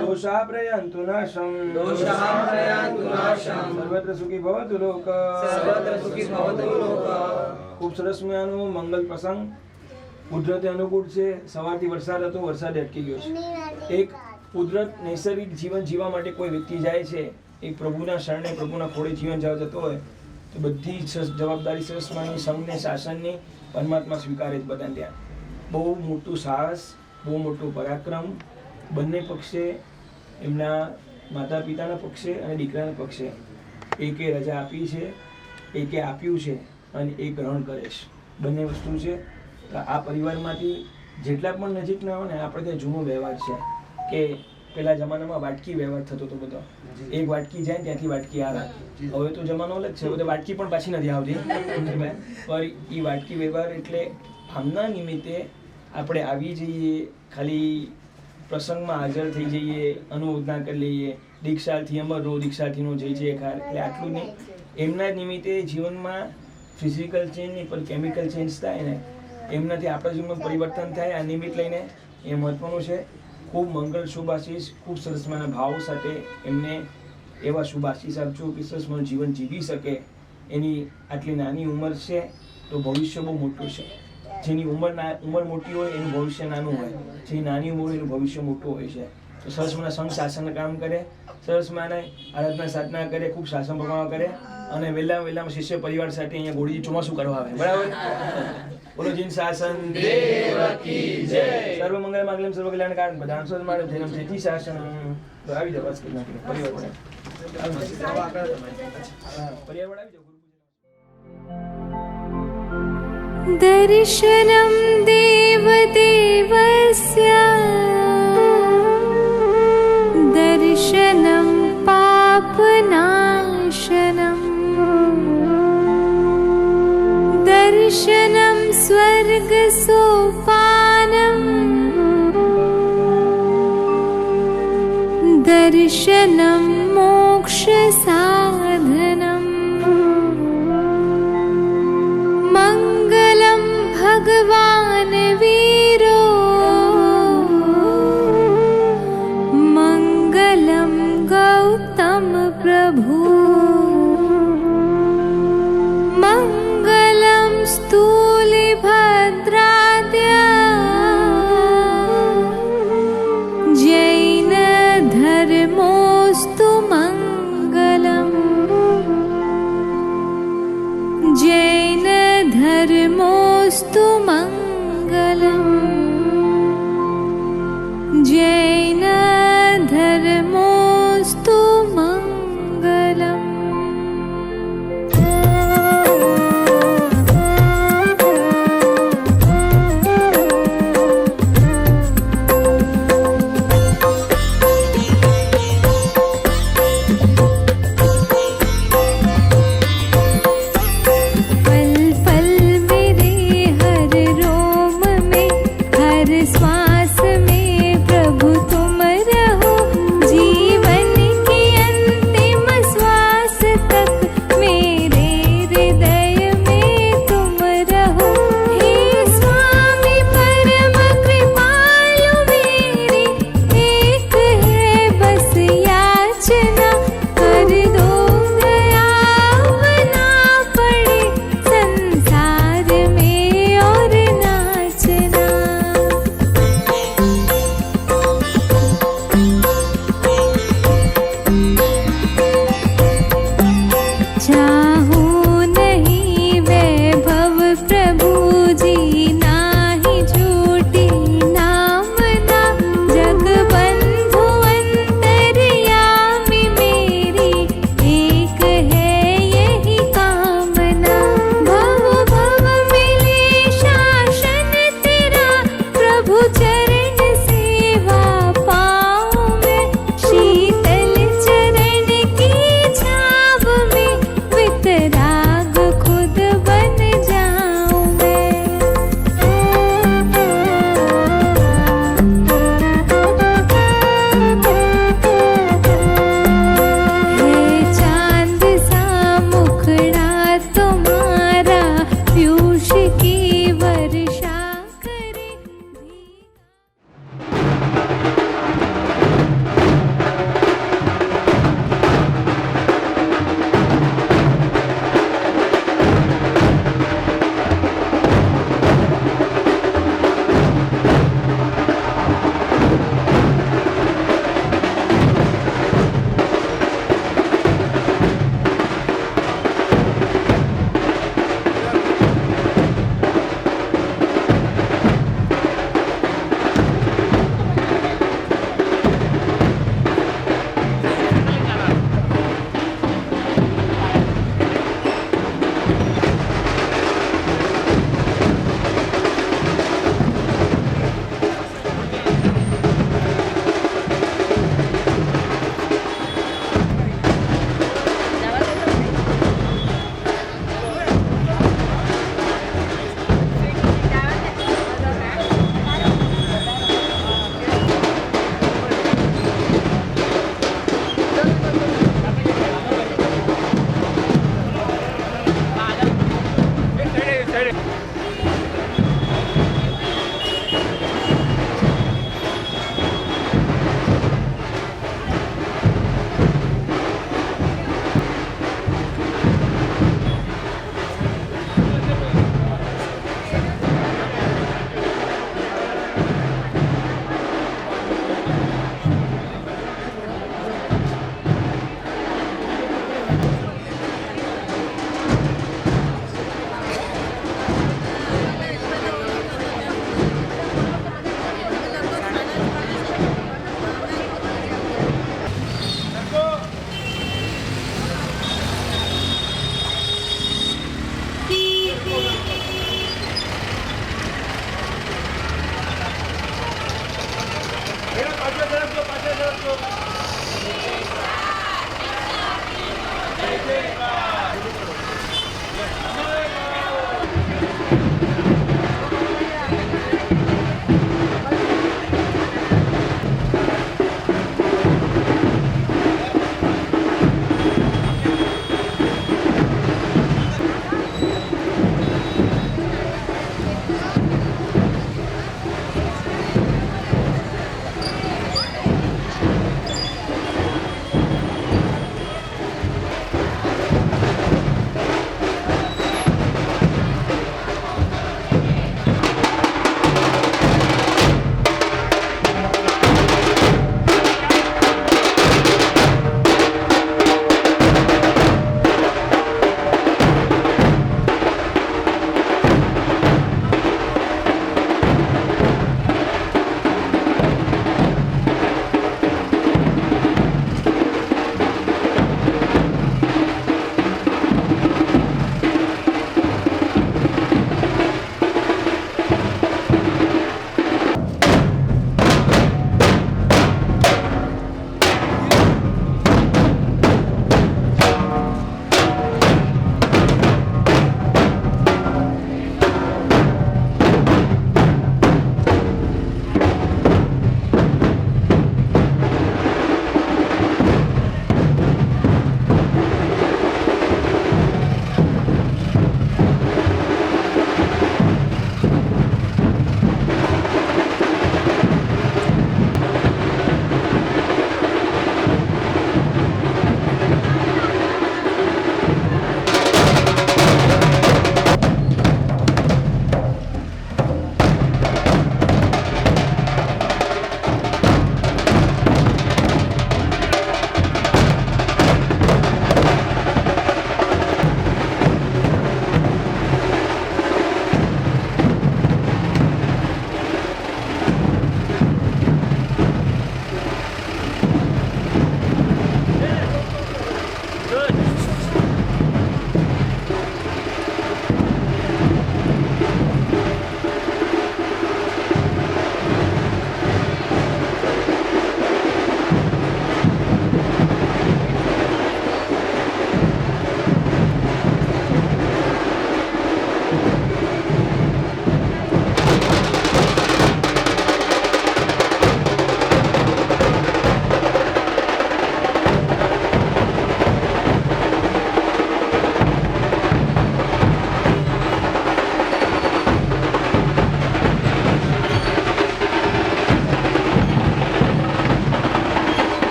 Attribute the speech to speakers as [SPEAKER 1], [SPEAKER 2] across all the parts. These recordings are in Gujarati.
[SPEAKER 1] दोषाप्रयन्तु नाशं सर्वत्र सुखी भवतु लोक। खूब सरस मजानो मंगल प्रसंग कुदरते अनुकूल છે। સવારથી વરસાદ હતો, વરસાદ અટકી ગયો છે। એક કુદરત નૈસર્ગિક જીવન જીવવા માટે કોઈ વ્યક્તિ જાય છે, એક પ્રભુના શરણે પ્રભુના ખોળે જીવન જીવવા જતો હોય તો બધી જવાબદારી સરસમાની સંઘને શાસનની પરમાત્મા સ્વીકારે જ બધાને। ત્યાં બહુ મોટું સાહસ, બહુ મોટું પરાક્રમ બંને પક્ષે, એમના માતા પિતાના પક્ષે અને દીકરાના પક્ષે એકે રજા આપી છે, એકે આપ્યું છે અને એ ગ્રહણ કરે છે। બંને વસ્તુ છે। તો આ પરિવારમાંથી જેટલા પણ નજીકના હોય ને, આપણે ત્યાં જૂનો વ્યવહાર છે કે પેલા જમાનામાં વાટકી વ્યવહાર થતો હતો બધો, એક વાટકી જાય ત્યાંથી વાટકી આવે। હવે તો જમાનો અલગ છે, હવે તો વાટકી પણ પાછી નથી આવતી, પણ એ વાટકી વ્યવહાર એટલે આમના નિમિત્તે આપણે આવી જઈએ, ખાલી પ્રસંગમાં હાજર થઈ જઈએ, અનુમોદના કરી લઈએ, દીક્ષાર્થી અમર રહો, દીક્ષાર્થીનો જય જયકાર, એટલે આટલું નહીં। એમના નિમિત્તે જીવનમાં ફિઝિકલ ચેન્જ નહીં પણ કેમિકલ ચેન્જ થાય ને, એમનાથી આપણા જીવનમાં પરિવર્તન થાય, આ નિમિત્ત લઈને એ મહત્વનું છે। ખૂબ મંગળ શુભ આશીષ, ખૂબ સરસમાના ભાવ સાથે એમને એવા શુભ આશીષ આપજો કે સરસમાનું જીવન જીવી શકે। એની આટલી નાની ઉંમર છે તો ભવિષ્ય બહુ મોટું છે। જેની ઉંમર મોટી હોય એનું ભવિષ્ય નાનું હોય, જેની નાની ઉંમર હોય એનું ભવિષ્ય મોટું હોય છે। તો સરસમાના સંઘ શાસન કામ કરે, સરસમાને આરાધના સાધના કરે, ખૂબ શાસન પ્રમાણ કરે અને વહેલામાં શિષ્ય પરિવાર સાથે અહીંયા ગોળીજી ચોમાસું કરવા આવે, બરાબર? બોલો જીન શાસન દેવ કી જય। સર્વ મંગલ માંગલ્યમ સર્વ કલ્યાણ કારણ પ્રધાન સદમાનવ જન્મ જેથી શાસન આવી જાવ બસ પરિવાર વડે પરિવાર આવી જાવ।
[SPEAKER 2] दर्शनं देवदेवस्य दर्शनं पापनाशनं दर्शनं स्वर्गसोपानं दर्शनं मोक्षसाधनम् मंगलम भगवान वीरो मंगलम गौतम प्रभु मंगलम स्थूलिभद्राद्य जैन धर्मोस्तु मंगलम जैन धर्मोस्तु मंगलम जैन धर्मोस्तु मंगलम।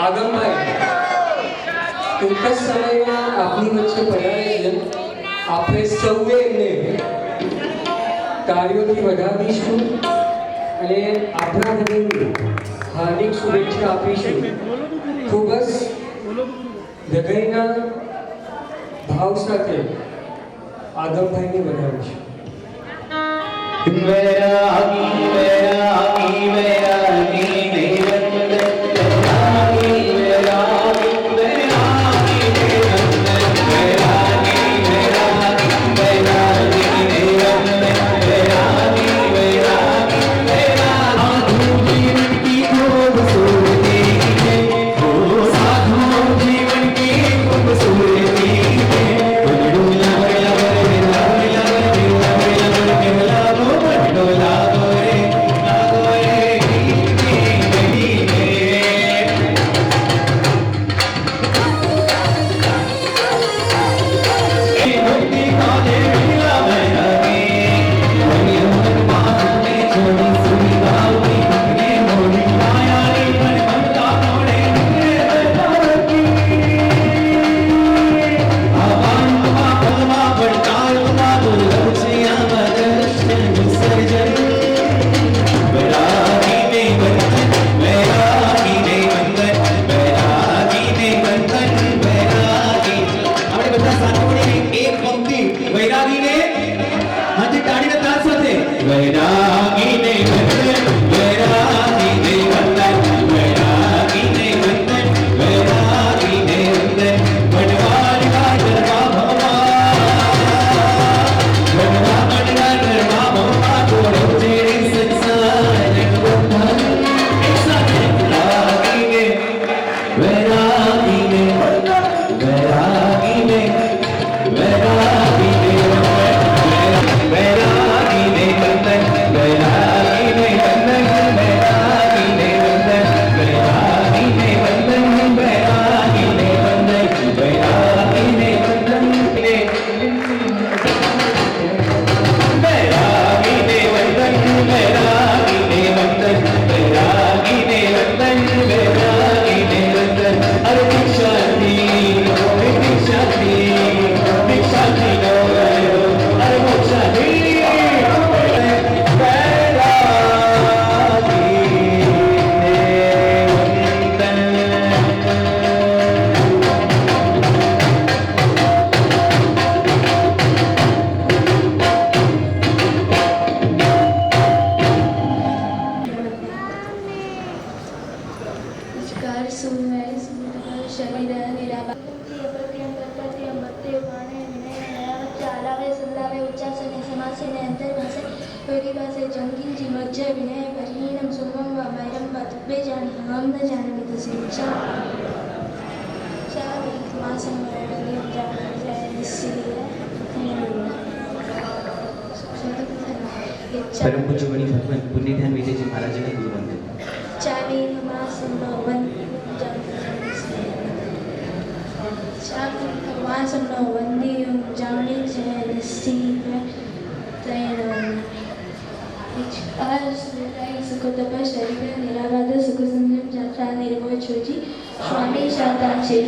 [SPEAKER 3] આગમભાઈ ટૂંક જ સમયમાં આપની વચ્ચે પધારે છે. આપણે સૌએ એમને કાર્યોથી વધાવીશું અને આપણા ઘરની હાર્દિક શુભેચ્છા આપીશું. ખૂબ જ હૃદયના ભાવ સાથે આગમભાઈને વધાવીશું.
[SPEAKER 4] વૈરાગી વૈરાગી વૈરાગી દેવંદ વૈરાગી વૈરાગી વૈરાગી દેવંદ વૈરાગી વૈરાગી વૈરાગી દેવંદ વૈરાગી વૈરાગી વૈરાગી જીવન की खूबसूरती है वो साधु जीवन की खूबसूरती है
[SPEAKER 5] परम पूज्य मणि भगवान पुण्य ध्यान विजय जी महाराज जी का गुरु वंदन।
[SPEAKER 6] स्वामी शांता जी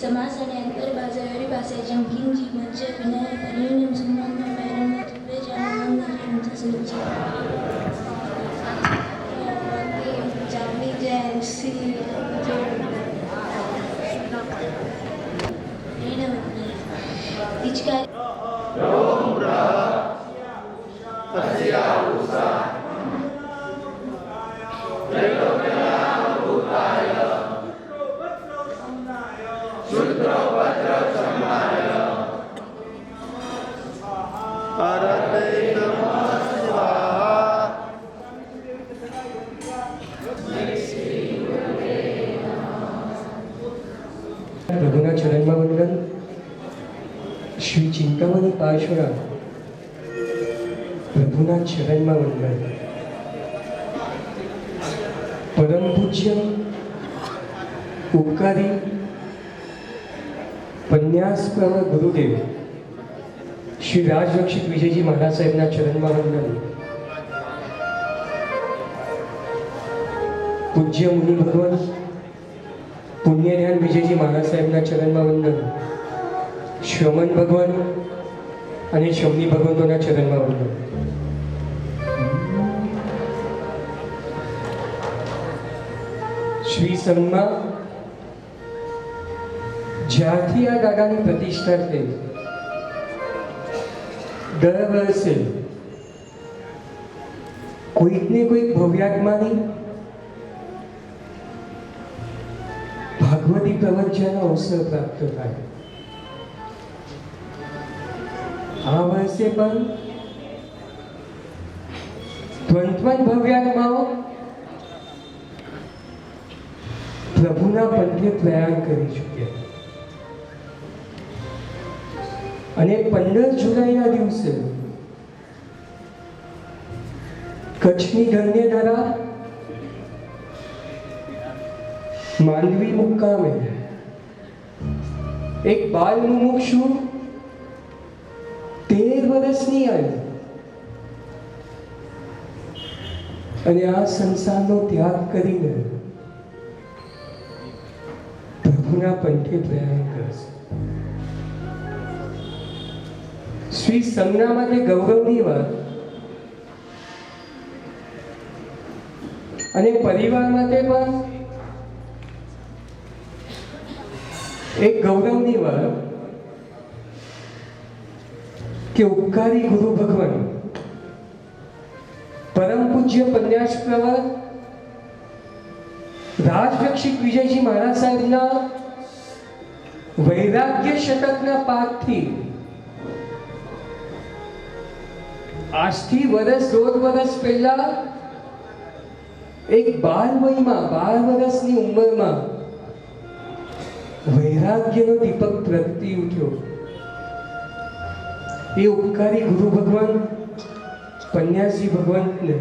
[SPEAKER 6] समास અને અંતર બાજારી પાસે જંગીનજી મજ્જે વિનય પરિણમ સંબંધ મેરમ તુબે જાનંદ જંત સુજી જામી જય સી રીણવને ઇચકા
[SPEAKER 3] પ્રભુના ચરણમાં વંદન. શ્રી ચિંતામણી પાર્શ્વના પ્રભુના ચરણમાં વંદન. પરમ પૂજ્ય
[SPEAKER 7] ઉપકારી પન્યાસ ગુરુદેવ શ્રી રાજરક્ષિત વિજયજી મહારાજ સાહેબના ચરણમાં વંદન. પૂજ્ય મુનિ ભગવાન પુણ્ય ધ્યાન વિજયજી મહારાજ સાહેબના ચરણમાં વંદન. શ્રમણ ભગવાન અને શમની ભગવંતોના ચરણમાં વંદન. શ્રી સંઘમાં જ્યારથી આ દાદાની પ્રતિષ્ઠા થઈ દર વર્ષે કોઈકને કોઈક ભવ્યાત્માની ભાગવતી પ્રવચનનો અવસર પ્રાપ્ત થાય. આ વર્ષે પણ 21 ભવ્યાત્માઓ પ્રભુના પંથે પ્રયાણ કરી ચૂક્યા અને 15 જુલાઈના દિવસે કચ્છની ધન્યધરા માંડવી મુકામે એક બાલ મુમુક્ષુ 13 વર્ષની આવી અને આ સંસારનો ત્યાગ કરીને પ્રભુના પંથે પ્રયાણ કરશે. શ્રી સંજ્ઞા માટે ગૌરવની વાત અને પરિવાર માટે પણ એક ગૌરવની વાત કે ઉપકારી ગુરુ ભગવાન પરમ પૂજ્ય પન્યાસ પ્રવર રાજરક્ષિત વિજયજી મહારાજ સાહેબના વૈરાગ્ય શતકના પાઠથી આજથી વર્ષ 1.5 વર્ષ પહેલા એક બાલ વયમાં 12 વર્ષની ઉંમરમાં વૈરાગ્યનો દીપક પ્રગટી ઉઠ્યો. એ ઉપકારી ગુરુ ભગવાન પન્યાસજી ભગવંતને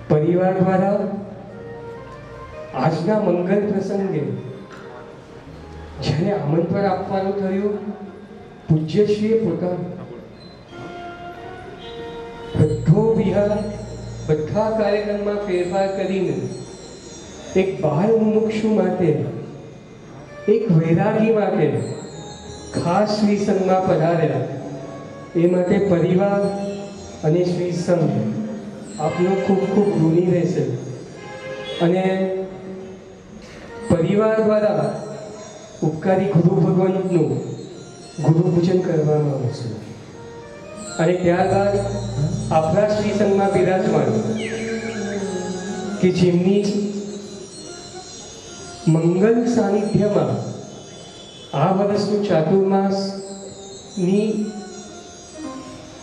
[SPEAKER 7] પરિવાર દ્વારા આજના મંગલ પ્રસંગે જ્યારે આમંત્રણ આપવાનું થયું, પૂજ્યશ્રીએ પોતાનું બધો વિહાર બધા કાર્યક્રમમાં ફેરફાર કરીને એક બાલ મુમુક્ષુ માટે એક વૈરાગી માટે ખાસ શ્રી સંઘમાં પધાર્યા. એ માટે પરિવાર અને શ્રી સંઘ આપનું ખૂબ ખૂબ ઋણી રહેશે અને પરિવાર દ્વારા ઉપકારી ગુરુ ભગવંતનું ગુરુ પૂજન કરવામાં આવશે અને ત્યારબાદ આપણા શ્રી સંઘમાં બિરાજમાન કે જેમની મંગલ સાનિધ્યમાં આ વર્ષનું ચાતુર્માસની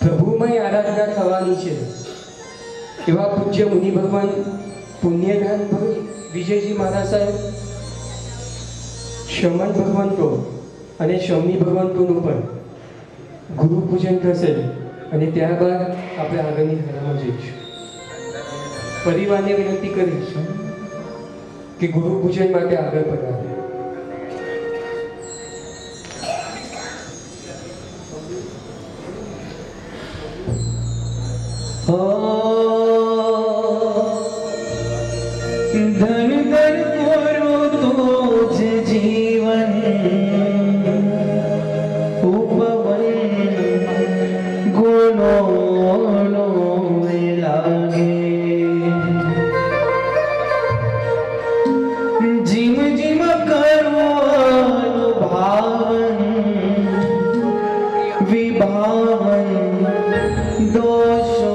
[SPEAKER 7] પ્રભુમય આરાધના થવાની છે એવા પૂજ્ય મુનિ ભગવાન પુણ્યદાન વિજયજી મહારાજ સાહેબ, શમન ભગવંતો અને શમની ભગવંતોનું પણ ગુરુ પૂજન થશે અને ત્યારબાદ આપણે આગળની ધારામાં જઈશું. પરિવારને વિનંતી કરીશું કે ગુરુ પૂજન માટે આગળ પધારે.
[SPEAKER 4] ધન ધન કરો તો જ જીવન ઉપવન ગુણો લાગે. જીમ જીમ કરો અનુભાવન વિભાવન દોષો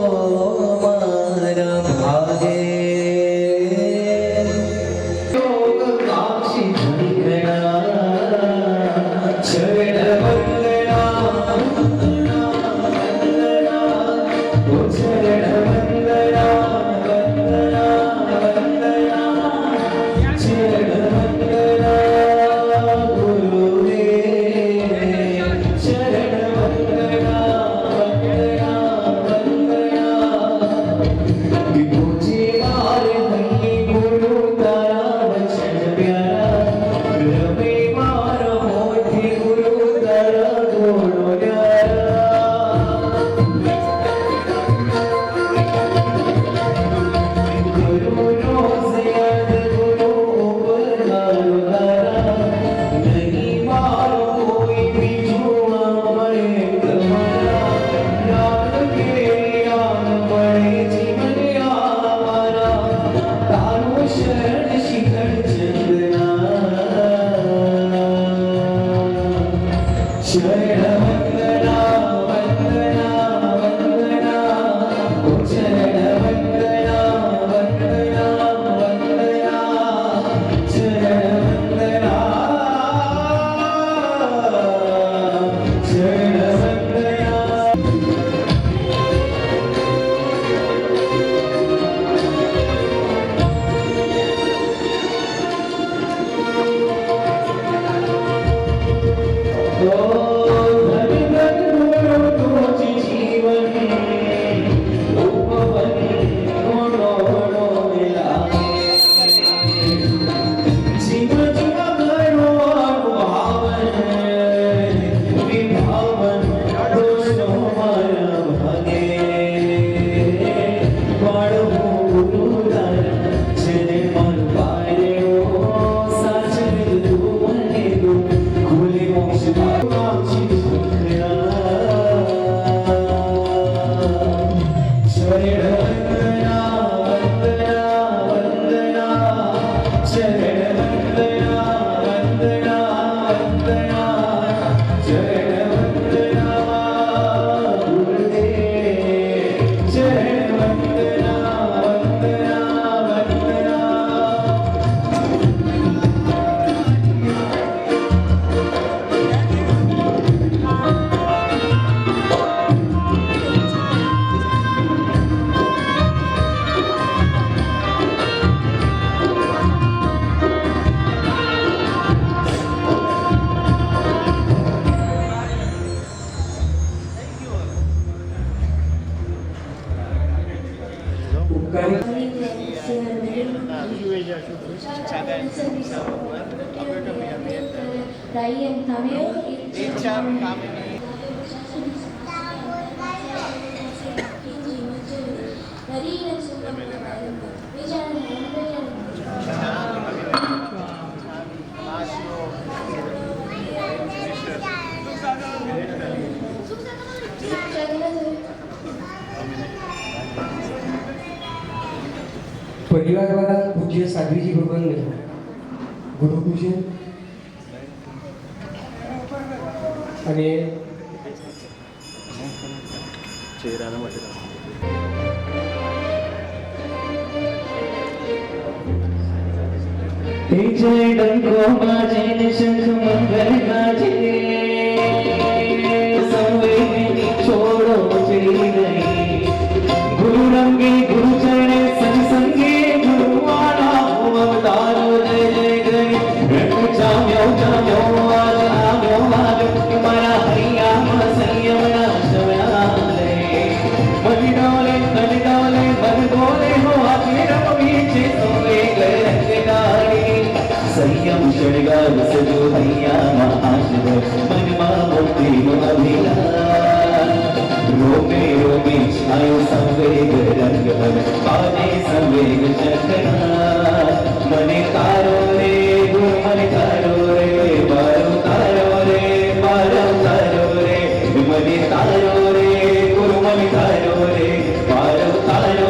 [SPEAKER 7] પરિવાર દ્વારા પૂજ્ય સાધ્વીજી ભગવાનને ગુરુ પૂજન અને
[SPEAKER 4] जय डंको बाजे ने शंख मंगल गाजे संवेदनी छोड़ो चली गई गुरु रंगे गुरु चरणे संग संगे गुरु वाला हो अवतारो जय जय गई जाम्यो आज आम्यो मारा हरिया संयम ना शवना ले मधि डोले मन बोले हो आखिर बीचे सोए गए रंग गाड़ी संयम शृंगार सजो हैया महाशिव मनमा मुक्ति अभिला रोमे रोमे छायो संवेग रंग पाने संवेग चक्रा मने तारो रे गुरु मने तारो रे मारो तारो रे मने तारो रे गुरु मने तारो रे मारो तारो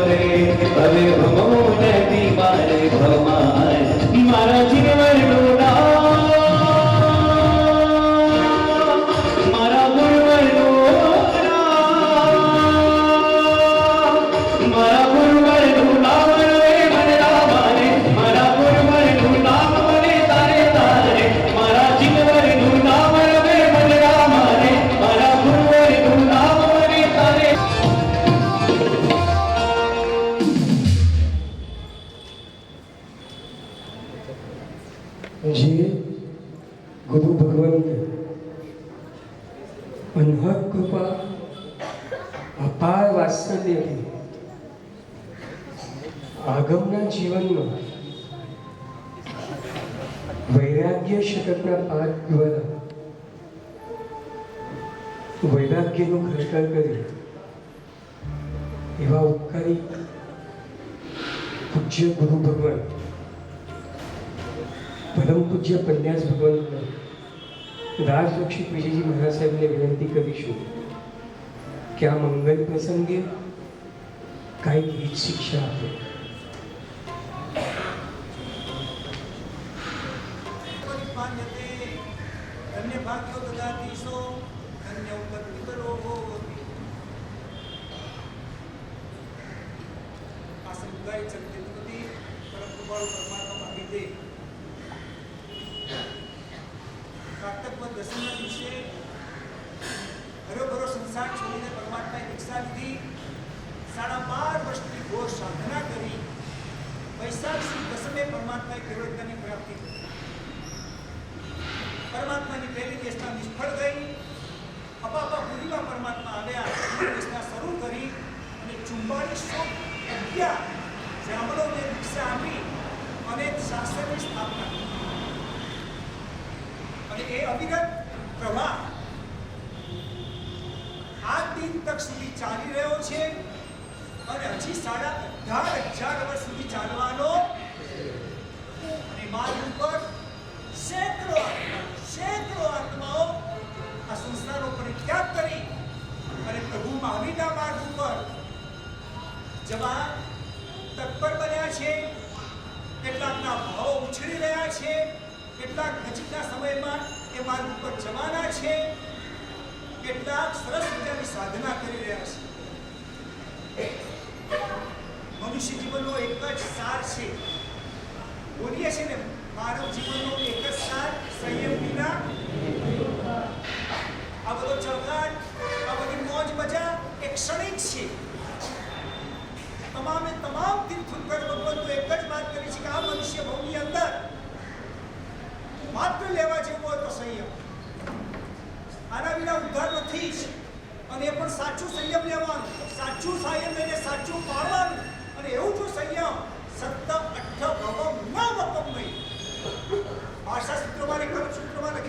[SPEAKER 4] रे भले भमो नदी मारे भमान मारा जीवन डोला मारा गुरुवर डोला मारा गुरुवर डोला रे मन रामारे मारा गुरुवर डोला मने तारे तारे मारा जीवन डोला रे मन रामारे मारा गुरुवर डोला मने तारे
[SPEAKER 7] જે ગુરુ ભગવાનને અનહદ કૃપા અપાર વાત્સલ્યથી આગમના જીવનમાં વૈરાગ્ય શતકના પાઠ દ્વારા વૈરાગ્યનું ખડકર કરી એવા ઉપકારી પૂજ્ય ગુરુ ભગવાન પરમ પૂજ્ય પન્યાસ ભગવાન રાજરક્ષિત વિજયજી મહારાજ સાહેબને વિનંતી કરીશું કે આ મંગલ પ્રસંગે કાંઈક હિત શિક્ષા આપે.
[SPEAKER 8] ધન્ય ભાગ્યો દદાતીશો ધન્ય ઉત્તરો આ સમુદાય ચરિત્રથી પરમ કૃપાળુ પરમાત્મા માગી દે. કાર્તક દસમના દિવસે હરોભરો સંસાર છોડીને પરમાત્માએ દીક્ષા લીધી. 12.5 વર્ષની ઘોર સાધના કરી વૈશાખ સુદ દસમે પરમાત્માએ કેવળતાની પ્રાપ્તિ કરી. પરમાત્માની પહેલી દેશના નિષ્ફળ ગઈ. અપાપા પૂરીમાં પરમાત્મા આવ્યા. દેશના શરૂ કરી અને 4411 બ્રાહ્મણોને દીક્ષા આપી અને શાસ્ત્રની સ્થાપના કરી. અને એ અવિરત પ્રવાહ આજ દિન તક સુધી ચાલી રહ્યો છે અને હજી 18,500 વર્ષ સુધી ચાલવાનો. અને માર્ગ ઉપર સેંકડો આત્માઓ આ સંસારનો પરિત્યાગ કરી અને પ્રભુ મહાવીરના માર્ગ ઉપર જવા તત્પર બન્યા છે. કેટલાકના ભાવો ઉછળી રહ્યા છે, કેટલાક નજીકના સમયમાં એ માર્ગ ઉપર જવાના છે, કેટલાક સરસ મજાની સાધના કરી રહ્યા છે. મનુષ્ય જીવનનો એક જ સાર છે. બોલીએ છે ને માનવ જીવનનો એક જ સાર સંયમ વિના. આ બધો ચળકાટ, આ બધી મોજ મજા એક ક્ષણિક છે. તમામે તમામ તીર્થંકર ભગવંતો એક જ વાત કરી છે કે આ મનુષ્ય ભવની અંદર માત્ર લેવા જેવું હોય તો સંયમ. આના વિના ઉદ્ધાર નથી જ. અને એ પણ સાચું સંયમ લેવાનું, સાચું સંયમ લઈને સાચું પાળવાનું. અને એવું જો સંયમ સતત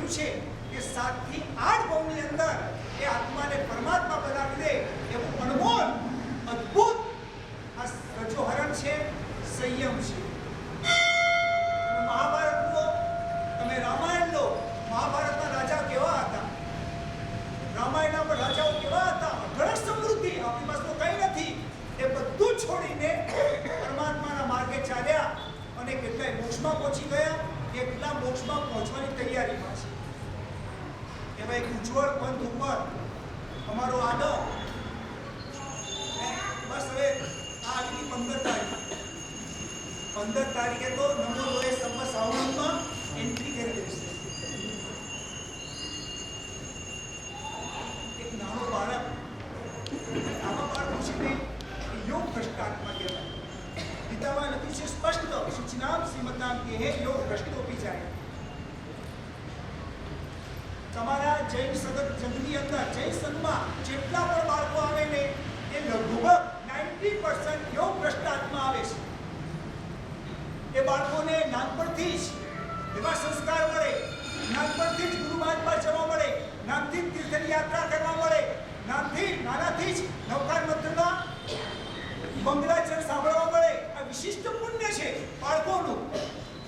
[SPEAKER 8] કીધું છે કે 7 થી 8 ભવની અંદર એ આત્માને પરમાત્મા બનાવી દે એવું અનમોલ અદ્ભુત આ રજોહરણ છે, સંયમ છે. તમે મહાભારત લો, તમે રામાયણ લો, મહાભારતના રાજા કેવા હતા, રામાયણના પણ રાજાઓ કેવા હતા, અઢળક સમૃદ્ધિ, આપણી પાસે તો કંઈ નથી. એ બધું છોડીને પરમાત્માના માર્ગે ચાલ્યા અને કેટલાય મોક્ષમાં પહોંચી ગયા, કેટલા મોક્ષમાં પહોંચવાની તૈયારીમાં છે. એવા એક ઉજ્જવળ પંથ ઉપર અમારો આદમ બસ હવે આ આવી 15 તારીખે તો નમો લોએ સમ્મત સાવનમાં એન્ટ્રી કરી દેશે. એક નાનો બાળક, આવા બાળકો છે ને યોગ ભ્રષ્ટ આત્મા કહેવાય. ગીતામાં લખ્યું છે સ્પષ્ટ, સૂચનામ શ્રીમતામ કે હે યોગ ભ્રષ્ટોપી જાય. તમારા જૈન જગતની અંદર, જૈન સંઘમાં જેટલા પણ બાળકો આવે ને એ લગભગ 90% યોગ ભ્રષ્ટ આત્મા આવે છે. એ બાળકોને નાનપણથી જ એવા સંસ્કાર મળે, નાનપણથી જ ગુરુ મહાત્મા જવા મળે, નાનથી જ તીર્થની યાત્રા કરવા મળે, નાનાથી જ નવકાર મંત્રના મંગળાચરણ સાંભળવા મળે. આ વિશિષ્ટ પુણ્ય છે બાળકોનું.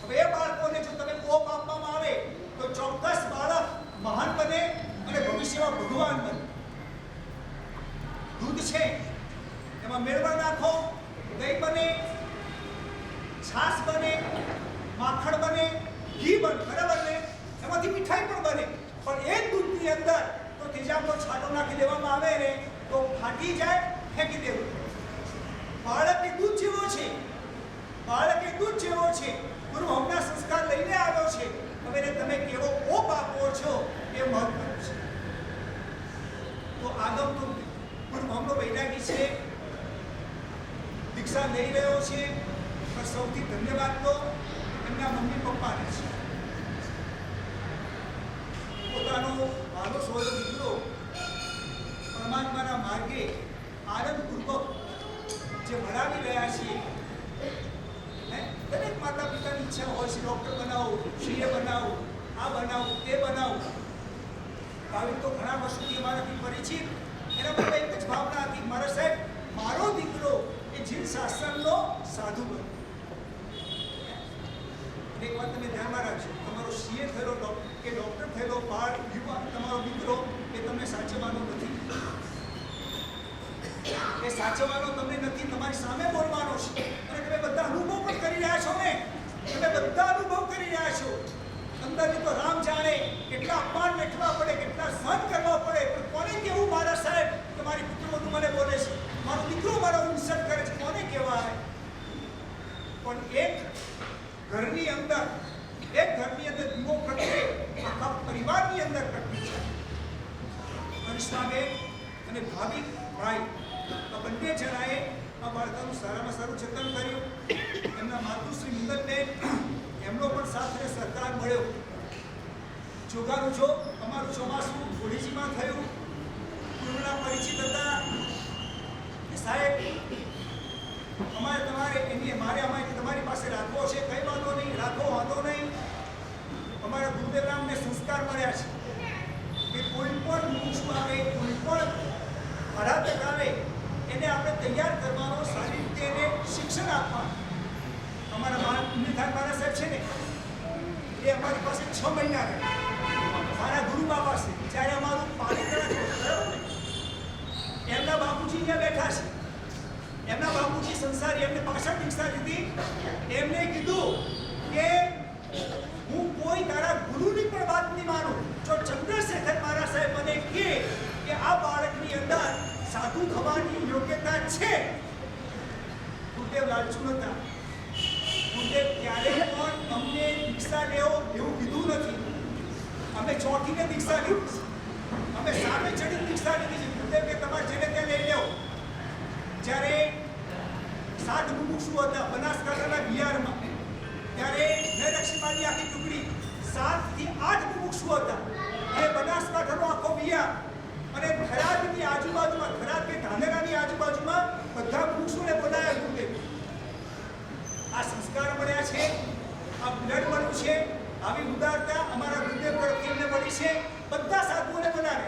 [SPEAKER 8] હવે એ બાળકોને જો તમે કોપ આપવામાં આવે તો ચોક્કસ બાળક મહાન બને અને ભવિષ્યમાં ભગવાન બને. દૂધ છે એમાં મેળવા નાખો, દહીં બને, છાશ બને, માખણ બને, ઘી બને, બરાબર ને? એમાંથી મીઠાઈ પણ બને. પણ એ દૂધની અંદર તો તેજાબનો છાંટો નાખી દેવામાં આવે ને તો ફાટી જાય, ફેંકી દેવું. બાળક એ દૂધ જેવો છે, બાળક એ દૂધ જેવો છે. ગુરુ હમણાં સંસ્કાર લઈને આવ્યો છે, હવે તમે કેવો કોપ આપો છો એ મહત્વનું છે. તો આગમ તો ગુરુ હમણો વૈરાગી છે, દીક્ષા લઈ રહ્યો છે, પણ સૌથી ધન્યવાદ તો એમના મમ્મી પપ્પાને છે. પોતાનો ભાલો સોળો દીકરો પરમાત્માના માર્ગે આનંદપૂર્વક જે ભણાવી રહ્યા છીએ. દરેક માતા પિતાની ઈચ્છા હોય છે ડૉક્ટર બનાવો, સીએ બનાવો, આ બનાવો, તે બનાવો. ભાવિક તો ઘણા વર્ષોથી અમારાથી પરિચિત, એના માટે એક જ ભાવના હતી, મારા સાહેબ મારો દીકરો એ જીન શાસ્ત્રનો સાધુ બને. એક વાત તમે ધ્યાનમાં રાખજો, તમારો સીએ થયેલો કે ડૉક્ટર થયેલો બાળ યુવાન તમારો દીકરો એ તમને સાચવવાનો નથી. એ સાચવવાનો તમને નથી, તમારી સામે બોલવાનો છે. અને તમે બધા અનુભવ પણ કરી રહ્યા છો ને, તમે બધા અનુભવ કરી રહ્યા છો. અંદરથી તો રામ જાણે કેટલા અપમાન વેઠવા પડે, કેટલા સહન કરવા પડે. પણ કોને કહેવું મારા સાહેબ કે મારી પુત્ર બધું મને બોલે છે, મારો દીકરો મારો ઇન્સલ્ટ કરે છે, કોને કહેવાય? પણ એક ઘરની અંદર દીવો પ્રગટે, આખા પરિવારની અંદર પ્રગટી છે. કરિશ્માબેન અને ભાવિક ભાઈ આ બંને જણાએ આ બાળકોનું સારામાં સારું જતન કર્યું. એમના માતુશ્રી મિંગલબેન, એમનો પણ સાથ અને સહકાર મળ્યો. જોગાનું જો અમારું ચોમાસું ઘોડીજીમાં થયું, પૂર્ણના પરિચિત હતા કે સાહેબ અમારે તમારી પાસે રાખવો છે, કઈ વાંધો નહીં, રાખો, વાંધો નહીં. અમારા ગુરુદેવ રામને સંસ્કાર મળ્યા છે કે કોઈ પણ મુક્ષ આવે, કોઈ પણ આરાધક આવે એને આપણે તૈયાર કરવાનો, સારી રીતે એને શિક્ષણ આપવાનું. અમારા નિધાન મારા સાહેબ છે ને એ અમારી પાસે 6 મહિના રહ્યા મારા ગુરુબા પાસે. જ્યારે અમારું પાણી બરાબર ને, એમના બાપુજી અહીંયા બેઠા છે. એમના બાપુજી સંસારી, એમને પાછળ દીક્ષા લીધી. એમને કીધું કે હું કોઈ તારા ગુરુની પણ વાત નહીં માનું. જો ચંદ્રશેખર મારા સાહેબ મને કહે કે આ બાળકની અંદર સાધુ થવાની યોગ્યતા છે, ગુરુદેવ લાલચુ નતા. ગુરુદેવ ક્યારેય પણ અમને દીક્ષા લેવો એવું કીધું નથી. અમે ચોંટીને દીક્ષા લીધી, અમે સામે ચડીને દીક્ષા લીધી છે. ગુરુદેવ કે તમારે જેને ત્યાં લઈ લેવો. જ્યારે 7 મુમુક્ષુ હતા બનાસકાંઠાના બિહારમાં, ત્યારે નરસિંહમાની આખી ટુકડી 7 થી 8 મુમુક્ષુ હતા. એ બનાસકાંઠાનો આખો બિહાર અને થરાદની આજુબાજુમાં, થરાદ કે ધાનેરાની આજુબાજુમાં બધા મુમુક્ષુને બોલાયા ગુરુદેવ. આ સંસ્કાર મળ્યા છે, આ બ્લડ મળ્યું છે, આવી ઉદારતા અમારા ગુરુદેવ તરફથી અમને મળી છે. બધા સાધુઓને બોલાવે,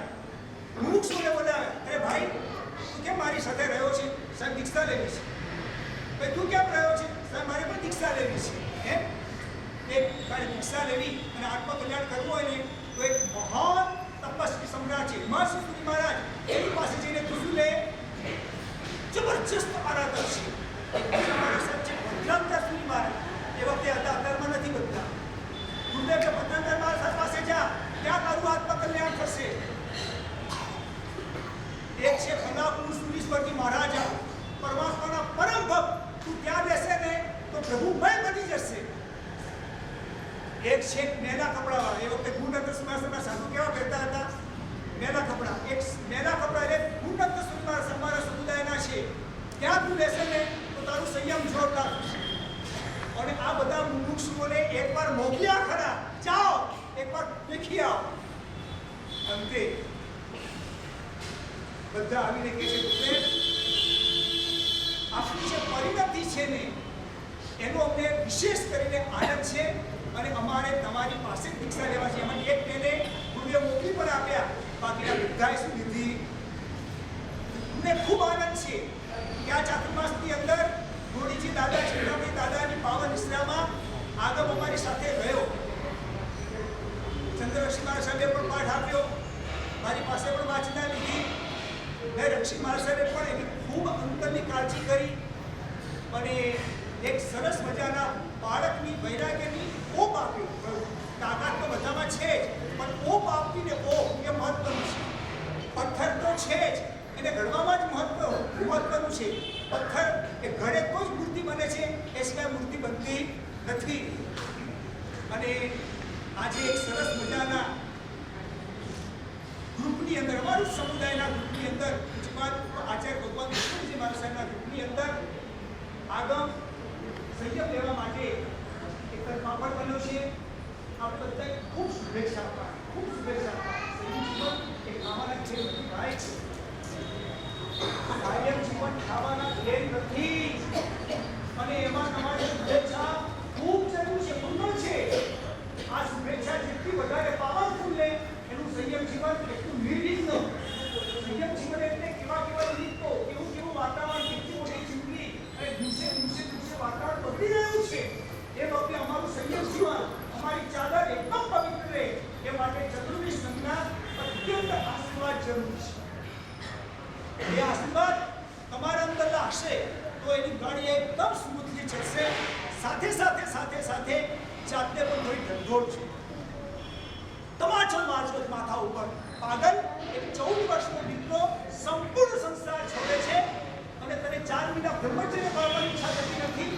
[SPEAKER 8] મુમુક્ષુઓને બોલાવે. અરે ભાઈ, તું કેમ મારી સાથે રહ્યો છે? સાહેબ, દીક્ષા લેવી છે. ભાઈ, તું કેમ રહ્યો છે? સાહેબ, મારે પણ દીક્ષા લેવી છે. એક તારે દીક્ષા લેવી અને આત્મકલ્યાણ કરવું હોય ને તો એક મહાન તપસ્વી સમ્રાટ છે મહર્ષિ સુરી મહારાજ, એની પાસે જઈને તું શું લે? જબરજસ્ત આરાધન છે. અમારા સાહેબ છે ભદ્રાંતર સુરી મહારાજ. એ વખતે હતા, અત્યારમાં નથી બધા. ગુરુદેવ કે ભદ્રાંતર મહારાજ પાસે જા, ત્યાં તારું આત્મકલ્યાણ થશે. એક છે ફલાપુર સુરીશ્વરજી મહારાજા, પરમાત્માના પરમ ભક્ત. તું ત્યાં બેસે ને તો પ્રભુમય બની જશે. એક છે મેલા કપડાવાળા. એ વખતે ગુણદત્ત સમાસના સાધુ કેવા પહેરતા હતા? મેલા કપડા. એક મેલા કપડા એટલે ગુણદત્ત સમારા સમુદાયના છે. ત્યાં તું બેસે ને તો તારું સંયમ જોરદાર થશે. અને આ બધા મુમુક્ષુઓને એકવાર મોકલ્યા ખરા, જાઓ એકવાર દેખી આવો. અંતે બધા આવીને કહે છે, ગુરુદેવ, આપની જે પરિણતિ છે ને એનો અમને વિશેષ કરીને આનંદ છે અને અમારે તમારી પાસે દીક્ષા લેવા છે. એમાં એક બેને ગુરુદેવ મોકલી પણ આપ્યા, બાકીના બધાએ શું લીધી? અમને ખૂબ આનંદ છે કે આ ચાતુર્માસની અંદર ગોડીજી દાદા, ચિંતામણી દાદાની પાવન નિશ્રામાં આગમ અમારી સાથે રહ્યો. ચંદ્રરક્ષી મહારાજ સાહેબે પણ પાઠ આપ્યો, મારી પાસે પણ વાંચના લીધી. ને રક્ષી મહારાજ સાહેબે પણ એની ખૂબ અંતરની કાળજી કરી અને એક સરસ મજાના બાળકની વૈરાગ્યની ઓપ આપી. તાકાત તો બધામાં છે જ, પણ ઓપ આપીને ઓપ એ મહત્વનું છે. પથ્થર તો છે જ, એને ઘડવામાં જ મહત્વનું છે. પથ્થર એ ઘડે તો જ મૂર્તિ બને છે, એ સિવાય મૂર્તિ બનતી નથી. અને આજે એક સરસ મજાના ગ્રુપની અંદર, અમારું સમુદાયના ગ્રુપની અંદર, આચાર્ય ભગવાન વિષ્ણુજી મહારાજ સાહેબના ગ્રુપની અંદર આગમ સંયમ લેવા માટે એક પાપડ બન્યો છે. આપણે બધાએ ખૂબ શુભેચ્છા આપવા, ખૂબ શુભેચ્છા આપવા. સંયમ જીવન એ ખાવાના ઘેર નથી ભાઈ. કાયમ જીવન ખાવાના ઘેર નથી. અને એમાં તમારી શુભેચ્છા ખૂબ જરૂર છે, મંગળ છે. આ શુભેચ્છા જેટલી વધારે પાવરફુલ લે એનું સંયમ જીવન એટલું નિર્વિઘ્ન. સંયમ જીવન એટલે કેવા રીતો, કેવું વાતાવરણ, કેટલી મોટી જિંદગી અને દિવસે વાતાવરણ બદલી રહ્યું છે. એ વખતે અમારું સંયમ જીવન, અમારી ચાદર એકદમ પવિત્ર રહે એ માટે ચતુર્વિશ સંજ્ઞા અત્યંત આશીર્વાદ જરૂરી છે. એ આશીર્વાદ તમારા અંદર લાગશે તો એની ગાડી એકદમ સ્મૂથલી ચડશે. સાથે સાથે જાતને પણ થોડી ઢંઢોળ છે. તમાચો મારજો માથા ઉપર. પાગલ એક 14 વર્ષનો દીકરો સંપૂર્ણ સંસાર છોડે છે અને તને 4 મહિના બ્રહ્મચર્ય પાળવાની ઈચ્છા થતી નથી,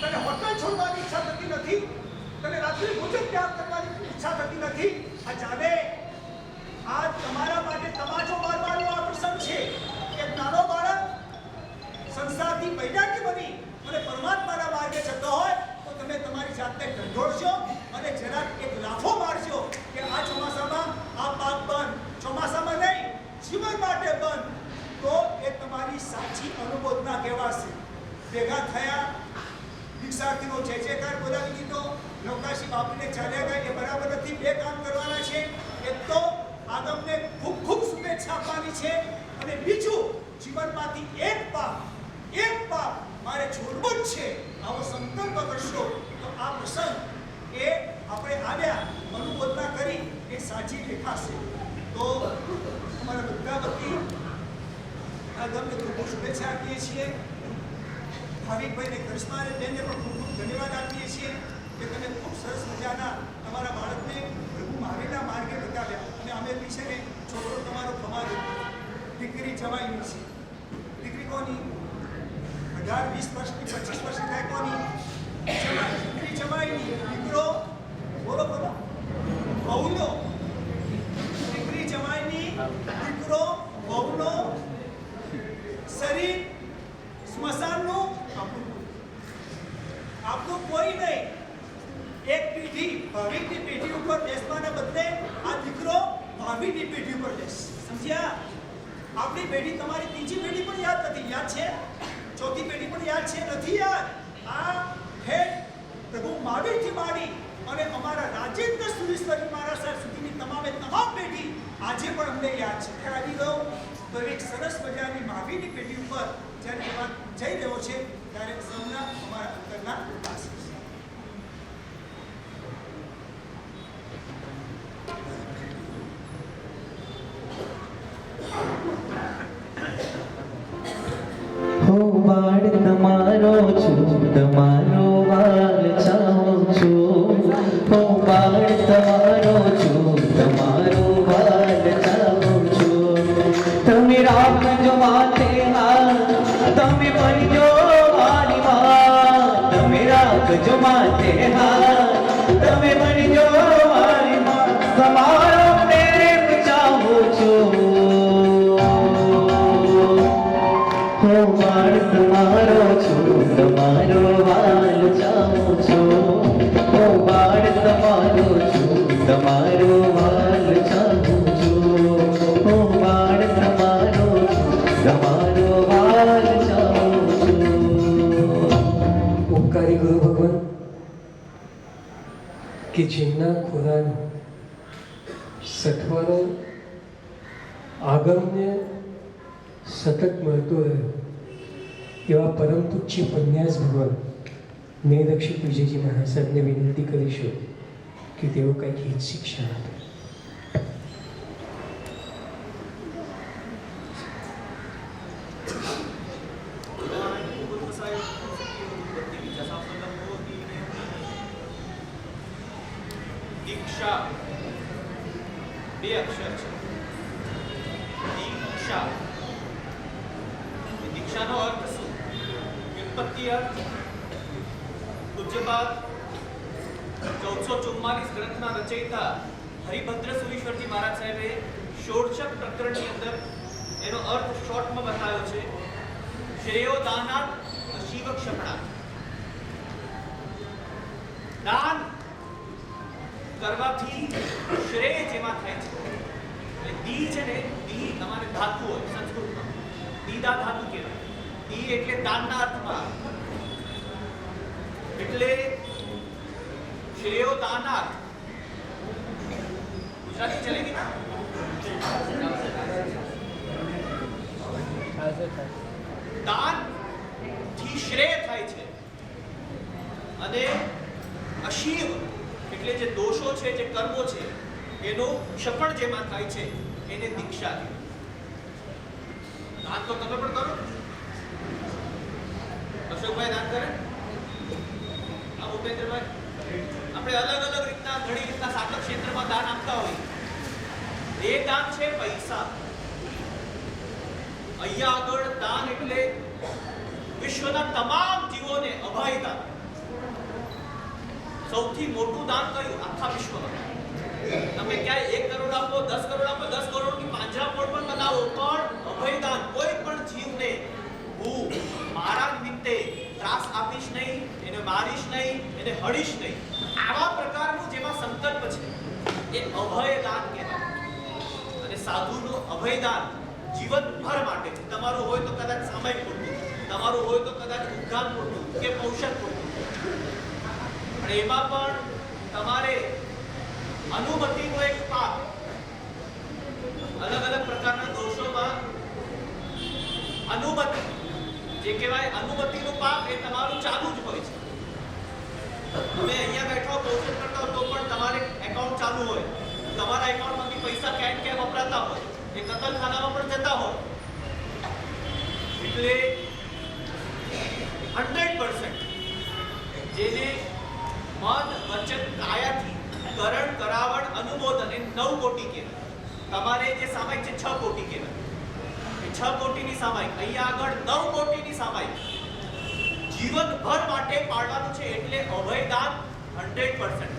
[SPEAKER 8] તને હોટલ છોડવાની ઈચ્છા થતી નથી, તને રાત્રિ ભોજન ત્યાગ કરવાની ઈચ્છા થતી નથી. આ જાને આ તમારા માટે તમાચો મારવાનો આ પ્રસંગ છે. એક નાનો બાળક સંસારથી વૈરાગ્ય બની અને પરમાત્માના માર્ગે જતો હોય તો તમે તમારી જાતને ઢંઢોળશો અને જરાક એક લાફો મારશો કે આ ચોમાસામાં આ પાક બંધ, ચોમાસામાં નહીં, જીવન માટે બંધ. તો એ તમારી સાચી અનુબોધના કહેવાશે. ભેગા થયા, દીક્ષાર્થીનો જય જયકાર બોલાવી દીધો, નૌકાશી બાપુને ચાલ્યા ગયા, એ બરાબર નથી. બે કામ કરવાના છે. એક તો આગમને ખૂબ ખૂબ શુભેચ્છા આપવાની છે અને બીજું જીવનમાંથી એક પાપ મારે છોડવું જ છે આવો સંકલ્પ કરશો તો આ પ્રસંગ એ આપણે આવ્યા અનુબોધના કરી એ સાચી દેખાશે. તો અમારા બધા વતી આગમને ખૂબ શુભેચ્છા આપીએ છીએ. ભાવિકભાઈને કૃષ્ણાને બેનને પણ ખૂબ ખૂબ ધન્યવાદ આપીએ છીએ કે તમે ખૂબ સરસ મજાના તમારા બાળકને પ્રભુ મહાવીરના માર્ગે બતાવ્યા. અને અમે બી છે ને છોકરો તમારો દીકરી જવાઈની છે. દીકરી કોની? 18-20 વર્ષની 25 વર્ષની થાય કોની? દીકરી જવાઈની. દીકરો બોલો બહુનો. દીકરી જવાઈની, દીકરો બહુનો. શરીર સ્મશાનનું આપણું કોઈ નહીં. એક પેઢી ભાવિકની પેઢી ઉપર બેસવાના બદલે આ દીકરો ભાવિકની પેઢી ઉપર બેસ. સમજ્યા? આપણી પેઢી તમારી ત્રીજી પેઢી પણ યાદ નથી. યાદ છે? ચોથી પેઢી પણ યાદ છે? નથી યાદ. આ ઠેઠ પ્રભુ મહાવીરથી માંડી અને અમારા રાજેન્દ્ર સુરેશ્વરી મહારાજ સાહેબ સુધીની તમામે તમામ પેઢી આજે પણ અમને યાદ છે. ખ્યાલ આવી ગયો? તો એક સરસ મજાની મહાવીરની પેઢી ઉપર જ્યારે એ વાત જઈ રહ્યો છે ત્યારે સૌના અમારા અંતરના આશીષ.
[SPEAKER 5] હો બાળ તમારો છું, તમારો વાલ ચાહું છું. હો બાળ તમારો છું, તમારો વાલ ચાહું છું. તમે રાખજો માથે હાથ, તમે બનજો મારી માં. તમે રાખજો માથે હાથ, તમે બનજો મારી માં. તમારો પ્રેમ ચાહું છું. હો બાળ તમારો છું, તમારો વાલ ચાહું છું. હો બાળ તમારો છું, તમારો વાલ ચાહું છું. હો બાળ તમારો છું, તમારો વાલ ચાહું છું.
[SPEAKER 7] ઉપકારી ગુરુ ભગવાન કે જેમના ખોરાનો સથવારો આગમને સતત મળતો રહ્યો એવા પરમ પૂજ્ય પન્યાસ ભગવાન નિરક્ષિત વિજયજી મહારાજ સાહેબને વિનંતી કરીશું કે તેઓ કંઈક હિત શિક્ષણ આપે.
[SPEAKER 9] દીક્ષા બે અક્ષર છે. દીક્ષા, દીક્ષાનો અર્થ શું? વ્યુત્પત્તિ અર્થ પૂજ્યપાદ 1444 ગ્રંથના રચયિતા હરિભદ્ર સુરીશ્વરજી મહારાજ સાહેબે ષોડશક પ્રકરણની અંદર એનો અર્થ શોર્ટમાં બતાવ્યો છે. શ્રેયો દાનાત શિવ ક્ષમણા. દાન કરવાથી શ્રેય જેમાં થાય છે. એટલે દી છે ને, દી તમારે ધાતુ હોય સંસ્કૃતમાં, દીદા ધાતુ કહેવાય. દી એટલે દાનના અર્થમાં. એટલે શ્રેયો દાનાત ગુજરાતી ચલેગી ના? દાન થી શ્રેય થાય છે. અને અશીવ એટલે જે દોષો છે, જે કર્મો છે, એનો ક્ષપણ જેમાં થાય છે એને દીક્ષા કહેવાય. દાન તો તમે પણ કરો. અશોકભાઈ દાન કરે, આ ભૂપેન્દ્રભાઈ, આપણે અલગ અલગ રીતના ઘણી રીતના સાધક ક્ષેત્રમાં દાન આપતા હોય. એ દાન છે પૈસા. અહીંયા આગળ દાન એટલે વિશ્વના તમામ જીવોને અભય દાન. સૌથી મોટું દાન કયું આખા વિશ્વમાં? તમે ક્યાંય 1 કરોડ આપો, 10 કરોડ આપો, 10 કરોડની પાંજરાપોળ પણ બનાવો, પણ અભયદાન કોઈ પણ જીવને હું મારા નિમિત્તે ત્રાસ આપીશ નહીં, એને મારીશ નહીં, એને હડીશ નહીં, આવા પ્રકારનું જેમાં સંકલ્પ છે એ અભયદાન કહેવાય. અને સાધુનું અભયદાન જીવનભર માટે. તમારું હોય તો કદાચ સામયિક પૂરતું, તમારું હોય તો કદાચ ઉદ્ગાન પૂરતું કે ઔષધ પૂરતું. અને એમાં પણ તમારે અનુમતિનો એક પાપ. અલગ અલગ પ્રકારના દોષોમાં અનુમતિ જે કહેવાય, અનુમતિનું પાપ એ તમારું ચાલુ જ હોય છે. તમે અહીંયા બેઠો ઔષધ કરતા હો તો પણ તમારે એકાઉન્ટ ચાલુ હોય, તમારા એકાઉન્ટમાંથી પૈસા ક્યાંક ક્યાં વપરાતા હોય, એ કતલખાનામાં પણ જતા હોય. એટલે 100% જેને મન વચન કાયાથી કરણ કરાવણ અનુમોદન એ 9 કોટી કહેવાય. તમારે જે સામાયિક છે 6 કોટી કહેવાય. એ 6 કોટીની સામાયિક, અહીંયા આગળ 9 કોટીની સામાયિક જીવનભર માટે પાડવાનું છે. એટલે અભયદાન 100%.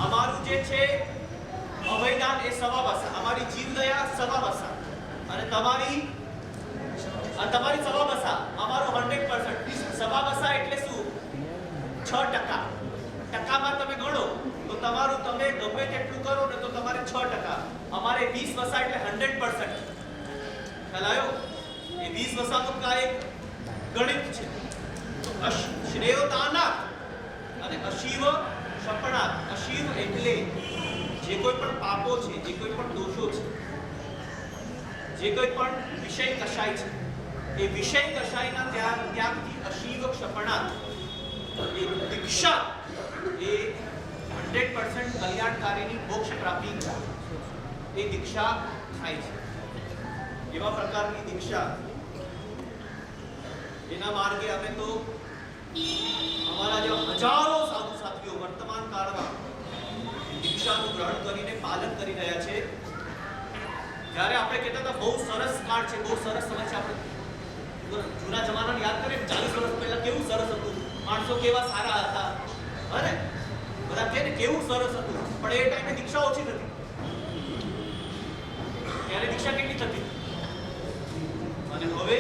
[SPEAKER 9] અમારું જે છે અભયદાન એ સવા વસા, અમારી જીવદયા સવા વસા, અને તમારી સવા વસા, અમારું 100%. સવા વસા એટલે શું? 6%. ટકામાં તમે ગણો તો તમારું, તમે ગમે તેટલું કરો ને તો તમારે 6%. અમારે 20 વસા એટલે 100%. ખ્યાલ આવ્યો? એ 20 વસાનું એક ગણિત છે. શ્રેયો દાનાત અને અશીવ શપણાત. પાપો છે, જે કોઈ પણ દોષો છે, જે કોઈ પણ વિષય કશાય છે, એ વિષય કશાયના ત્યાગથી અશીવ ક્ષપણા એ દીક્ષા એ 100% કલ્યાણકારીની મોક્ષ પ્રાપ્તિ એ દીક્ષા થાય છે. એવા પ્રકારની દીક્ષા એના માર્ગે અમે તો અમારા જેવા હજારો સાધુ સાથીઓ વર્તમાન કાળમાં દીક્ષાનું ગ્રહણ કરીને પાલન કરી રહ્યા છે. જ્યારે આપણે કહેતા હતા બહુ સરસ કાળ છે, બહુ સરસ સમય છે, આપણે જૂના જમાનાને યાદ કરીએ 40 વર્ષ પહેલા કેવું સરસ હતું, માણસો કેવા સારા હતા, અરે બધા કહે ને કેવું સરસ હતું, પણ એ ટાઈમે દીક્ષા ઓછી થતી. ત્યારે દીક્ષા કેટલી થતી અને હવે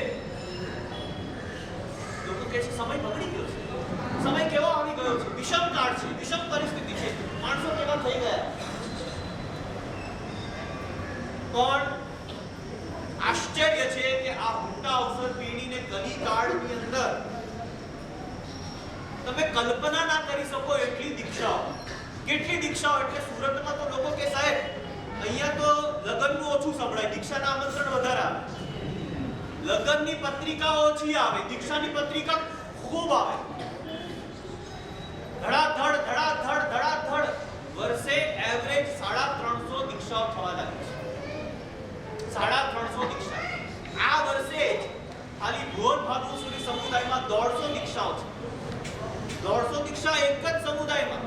[SPEAKER 9] લોકો કહે છે સમય બગડી ગયો છે, સમય કેવો આવી ગયો છે, વિષમ કાળ છે, વિષમ પરિસ્થિતિ છે, માણસો કેવા થઈ ગયા. પણ આશ્ચર્ય છે કે આ મોટા અવસર પેઢીને કલી કાળની અંદર તમે કલ્પના ના કરી શકો એટલી દીક્ષાઓ, કેટલી દીક્ષાઓ. એટલે સુરતમાં તો લોકો કે સાહેબ અહીંયા તો લગ્નનું ઓછું સંભળાય, દીક્ષાના આમંત્રણ વધારે આવે, લગ્નની પત્રિકા ઓછી આવે, દીક્ષાની પત્રિકા ખૂબ આવે. ધડાધડ ધડાધડ ધડાધડ વર્ષે એવરેજ 350 દીક્ષાઓ થવા લાગી છે. 350 દીક્ષા. આ વર્ષે જ ખાલી ભોર ભાદુસુરી સમુદાયમાં 150 દીક્ષાઓ છે. 150 દીક્ષા એક જ સમુદાયમાં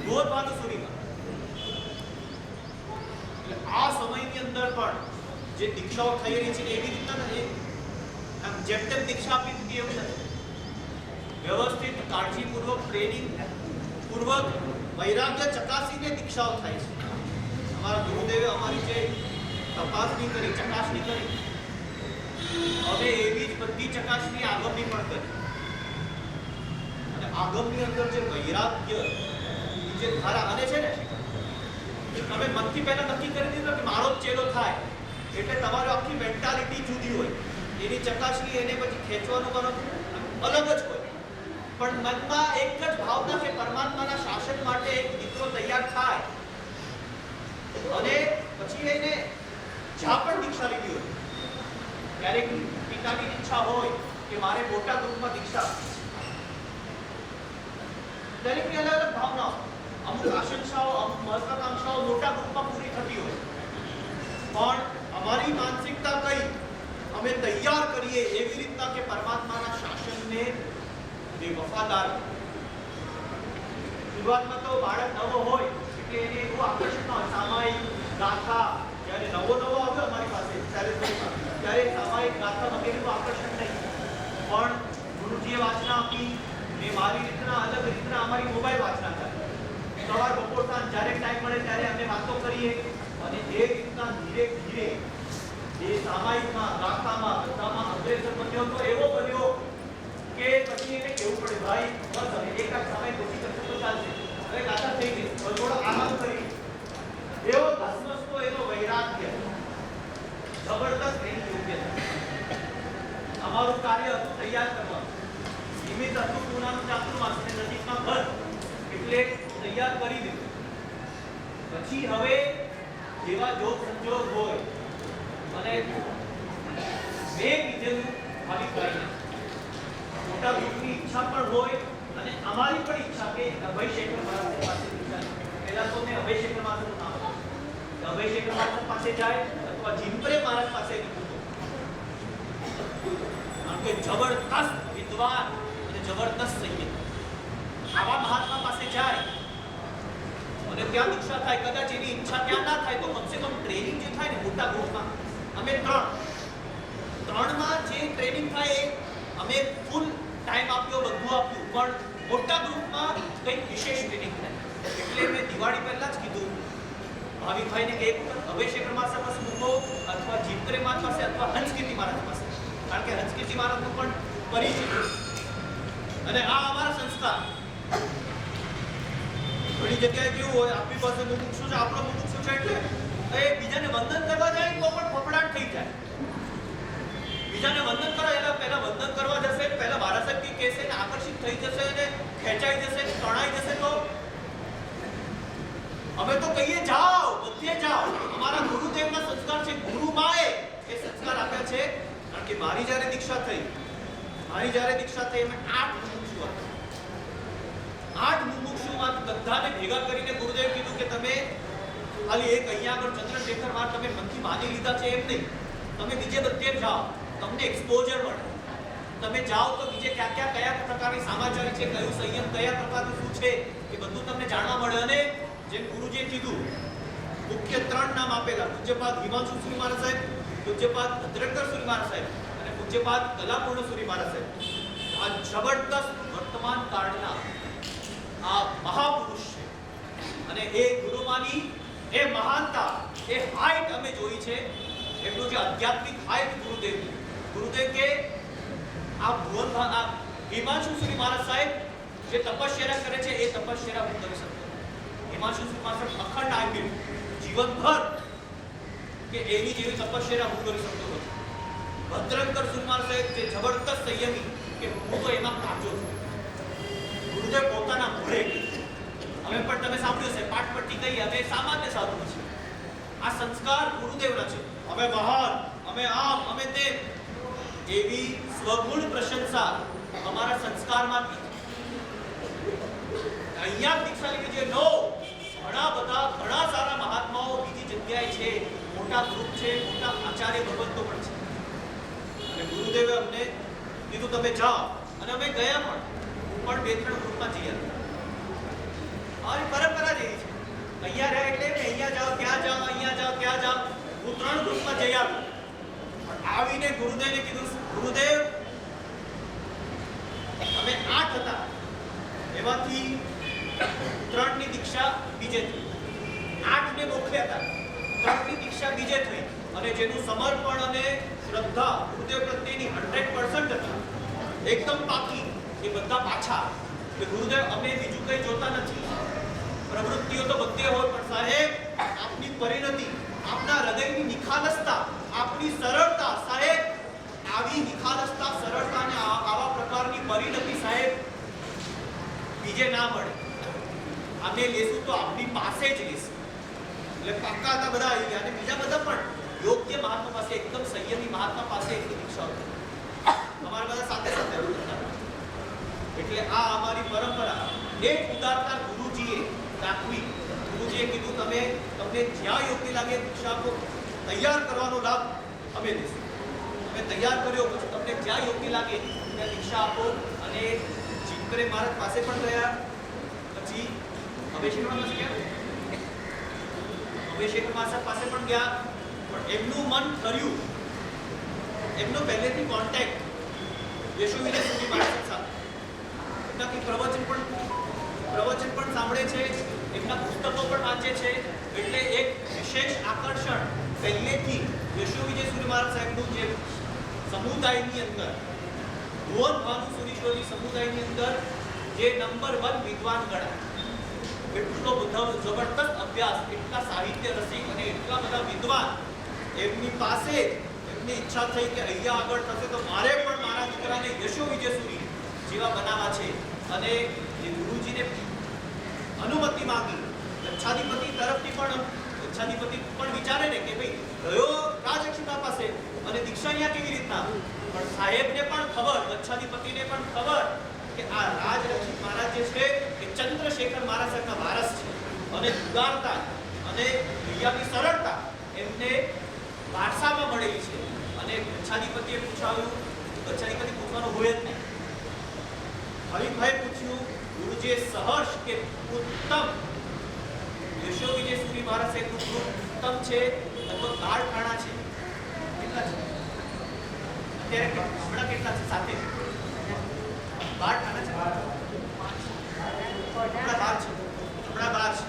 [SPEAKER 9] ભોર ભાદુસુરીમાં. એટલે આ સમયની અંદર પણ જે દીક્ષાઓ થઈ રહી છે એવી રીતના નથી, આમ જેમ તેમ દીક્ષા આપી દીધી એવું નથી. વ્યવસ્થિત કાળજીપૂર્વક ટ્રેનિંગ પૂર્વક વૈરાગ્ય ચકાસીને દીક્ષાઓ થાય છે. અમારા ગુરુદેવે અમારી જે તપાસણી કરી, ચકાસણી કરી, હવે એવી જ બધી ચકાસણી આગમની પણ કરી. અને આગમની અંદર જે વૈરાગ્ય જે ધારા અને છે ને, તમે મનથી પહેલા નક્કી કરી દીધું કે મારો જ ચેલો થાય એટલે તમારી આખી મેન્ટાલિટી જુદી હોય, એની ચકાસણી એને પછી ખેંચવાનું અલગ જ હોય. પણ મનમાં એક જ ભાવના કે પરમાત્માના શાસન માટે એક દીકરો તૈયાર થાય અને પછી એને જ્યાં પણ દીક્ષા લીધી હોય, ક્યારેક પિતાની ઈચ્છા હોય કે મારે મોટા ગ્રુપમાં દીક્ષા, દરેકની અલગ અલગ ભાવનાઓ, અમુક આશંકાઓ, અમુક મહત્વાકાંક્ષાઓ મોટા ગ્રુપમાં પૂરી થતી હોય. પણ અમારી માનસિકતા કઈ અમે તૈયાર કરીએ એવી રીતના કે પરમાત્માના શાસનને એ વફાદાર. શરૂઆતમાં તો બાળક નવો હોય એટલે એને એવું આકર્ષણ હોય, સામાયિક ગાથા, જ્યારે નવો આવ્યો અમારી પાસે ત્યારે સામાયિક ગાથા વગેરેનું આકર્ષણ નહીં. પણ ગુરુજીએ વાંચના આપી, મેં મારી રીતના અલગ રીતના અમારી મોબાઈલ વાંચના કરી, સવાર બપોર સાંજ જ્યારે ટાઈમ મળે ત્યારે અમે વાતો કરીએ. અને એ રીતના ધીરે ધીરે એ સામાયિકમાં, ગાથામાં, બધામાં અગ્રેસર બન્યો તો એવો બન્યો કે પછી એને કેવું પડે ભાઈ બસ હવે એકાદ સમય ઓછી કરશે તો ચાલશે, હવે ગાથા થઈ ગઈ, થોડો આરામ કરી. એવો ધસમસતો એનો વૈરાગ્ય જબરદસ્ત એની યોગ્યતા. અમારું કાર્ય હતું તૈયાર કરવાનું, નિમિત્ત હતું પૂનાનું ચાતુર્માસ અને નજીકમાં ઘર એટલે તૈયાર કરી દીધું. પછી હવે જેવા જોગ સંજોગ હોય અને મેં કીધેલું ખાલી કરીને મોટા ગ્રુપની ઈચ્છા પણ હોય અને અમારી પણ ઈચ્છા કે અભયશેખર મહારાજ પાસે પહેલા તો મેં અભયશેખર મહારાજનું નામ હતું, અભયશેખર મહારાજ પાસે જાય અથવા જીનપરે મહારાજ પાસે કારણ કે જબરદસ્ત વિદ્વાન અને જબરદસ્ત સંગીત આવા મહાત્મા પાસે જાય અને ત્યાં દીક્ષા થાય. કદાચ એની ઈચ્છા ત્યાં ના થાય તો કમસે કમ ટ્રેનિંગ જે થાય ને મોટા ગ્રુપમાં અમે ત્રણમાં જે ટ્રેનિંગ થાય એ અમે ફૂલ ટાઈમ આપ્યો, બધું આપ્યું, પણ મોટા ગ્રુપમાં કંઈક વિશેષ ટ્રેનિંગ થાય. એટલે મેં દિવાળી પહેલા જ કીધું ભાવિકભાઈને કે એક વખત અભયશેખર મહારાજ પાસે મૂકો અથવા જીનપરે મહારાજ પાસે અથવા હંસકીર્તિ મહારાજ પાસે, કારણ કે હંસકીર્તિ મહારાજનો પણ પરિચય અને આ અમારા સંસ્કાર. ઘણી જગ્યાએ કેવું હોય આપણી પાસે મુમુક્ષુ છે, આપણો મુમુક્ષુ છે એટલે એ બીજાને વંદન કરવા જાય તો પણ ફફડાટ થઈ જાય. બીજાને વંદન કરવા એટલે પહેલા વંદન કરવા જશે, પહેલા મારા સાહેબ કહેશે ને આકર્ષિત થઈ જશે ને ખેંચાઈ જશે, તણાઈ જશે તો અમે તો કહીએ જાઓ મધ્ય જાઓ. અમારા ગુરુદેવના સંસ્કાર છે, ગુરુમાએ એ સંસ્કાર આપ્યા છે. કારણ કે મારી જ્યારે દીક્ષા થઈ અમે 8 મુમુક્ષુ હતા. 8 મુમુક્ષુમાં બધાને ભેગા કરીને ગુરુદેવ કીધું કે તમે ખાલી એક અહીંયા આગળ ચંદ્રશેખર માર તમે મનથી માની લીધા છે એમ નહીં, તમે બીજે બધે જાઓ, તમને એક્સપોઝર મળે. તમે જાઓ તો બીજે કયા પ્રકારની સામાચારી છે, કયું સંયમ કયા પ્રકારનું શું છે એ બધું તમને જાણવા મળે. અને જેમ ગુરુજીએ કીધું મુખ્ય 3 નામ આપેલા, પૂજ્યપાદ હિમાંશુ સુરી મહારાજ સાહેબ, પૂજ્યપાદ ભદ્રેન્દ્ર સુરી મહારાજ સાહેબ અને પૂજ્યપાદ કલાપૂર્ણ સુરી મહારાજ સાહેબ. આ જબરદસ્ત વર્તમાન કાળના આ મહાપુરુષ છે. અને એ ગુરુમાની એ મહાનતા, એ હાઈટ અમે જોઈ છે. એમનું જે આધ્યાત્મિક હાઈટ ગુરુદેવ કે આ ભુવન આ હિમાંશુ સુરી મહારાજ સાહેબ જે તપશ્ચર્યા કરે છે એ તપશ્ચર્યા હું કરી શકતો. હિમાંશુ સુરી મહારાજ સાહેબ અખંડ આંગીલ જીવનભર કે એની જેવી તપશ્ચર્યા હું કરી શકતો નથી. ભદ્રેન્દ્ર સુરી મહારાજ સાહેબ જે જબરદસ્ત સંયમી કે હું તો એમાં કાચો છું. ગુરુદેવ પોતાના મોઢે અમે પણ તમે સાંભળ્યું છે પાઠ પરથી કહીએ અમે સામાન્ય સાધુ છીએ. આ સંસ્કાર ગુરુદેવના છે. અમે મહાન, અમે આમ, અમે તે એવી સ્વગુણ પ્રશંસા અમારા સંસ્કારમાંથી અહીંયા દીક્ષા લીધી છે. નો ઘણા સારા મહાત્માઓ બીજી જગ્યાએ છે, મોટા ગ્રુપ છે, મોટા આચાર્ય ભગવંતો પણ છે. અને ગુરુદેવે અમને કીધું તમે જાઓ અને અમે ગયા પણ 2-3 ગ્રુપમાં જઈ આવ્યા. અમારી પરંપરા જેવી છે. અહીંયા રહ્યા એટલે અહીંયા જાઓ ત્યાં જાઓ, અહીંયા જાઓ ત્યાં જાઓ. હું 3 ગ્રુપમાં જઈ આવ્યો. પણ આવીને ગુરુદેવને કીધું ગુરુદેવ અમે 8 હતા, એમાંથી 3 ની દીક્ષા બીજે થઈ. 8 ને મોકલ્યા હતા, 3 ની દીક્ષા બીજે થઈ. અને જેનું સમર્પણ અને શ્રદ્ધા ગુરુદેવ પ્રત્યેની 100% હતા, એકદમ પાકી, એ બધા પાછા કે ગુરુદેવ અમે બીજું કંઈ જોતા નથી. પ્રવૃત્તિઓ તો બધે હોય પણ સાહેબ આપની પરિણતિ, આપના હૃદયની નિખાલસતા, આપની સરળતા સાહેબ, આવી નિખાલસતા, સરળતા અને આવા પ્રકારની પરિણતિ સાહેબ બીજે ના મળે. અમે લેશું તો આપની પાસે જ લેશું. એટલે પાક્કા હતા બધા આવી ગયા. અને બીજા બધા પણ યોગ્ય મહાત્મા પાસે, એકદમ સંયમી મહાત્મા પાસે એટલી દીક્ષા હતી. તમારા બધા સાથે હતા. એટલે આ અમારી પરંપરા એક ઉદારતા ગુરુજીએ રાખવી. ગુરુજીએ કીધું તમને જ્યાં યોગ્ય લાગે દીક્ષા આપો. તૈયાર કરવાનો લાભ અમે દઈશું. અમે તૈયાર કર્યો, પછી તમને જ્યાં યોગ્ય લાગે ત્યાં દીક્ષા આપો. અને જીનકરે મહારાજ પાસે પણ ગયા, પછી અભિષેક પાસે પાસે પણ ગયા. પણ એમનું મન થયું, એમનો પહેલેથી કોન્ટેક્ટ યશોવિને સુરી મહારાજ સાથે. એમના પ્રવચન પણ સાંભળે છે, એમના પુસ્તકો પણ વાંચે છે. એટલે એક વિશેષ આકર્ષણ પહેલેથી યશોવિજય સુરી મહારાજ સાહેબનું જે સમુદાયની અંદર, ભુવન ભાનુ સુરીશ્વરી સમુદાયની અંદર જે નંબર 1 વિદ્વાન ગણાય, એટલો બધો જબરદસ્ત અભ્યાસ, એટલા સાહિત્ય રસિક અને એટલા બધા વિદ્વાન, એમની પાસે એમની ઈચ્છા થઈ કે અહીંયા આગળ થશે તો મારે પણ મારા દીકરાને યશોવિજય સુરી જેવા બનાવવા છે. અને જે ગુરુજીને અનુમતિ માંગી, ગચ્છાધિપતિ તરફથી પણ, ગચ્છાધિપતિ પણ વિચારે ને કે ભાઈ ગયો રાજરક્ષિતા પાસે અને દીક્ષા અહીંયા કેવી રીતના. પણ સાહેબને પણ ખબર, ગચ્છાધિપતિને પણ ખબર કે આ રાજરક્ષિત મહારાજ જે છે એ ચંદ્રશેખર મહારાજ સાહેબના વારસ છે. અને ઉદારતા અને ક્રિયાની સરળતા એમને વારસામાં મળેલી છે. અને ગચ્છાધિપતિએ પૂછાવ્યું, ગચ્છાધિપતિ પૂછવાનો હોય જ નહીં, હરિભાઈ પૂછ્યું, ગુરુજીએ સહર્ષ કે ઉત્તમ યશોવિજય સુરી મહારાજ સાહેબનું ગ્રુપ ઉત્તમ છે, લગભગ 12 ખાણા છે. કેટલા છે અત્યારે? હમણાં કેટલા છે સાથે? 12 ખાના છે. હમણાં 12 છે.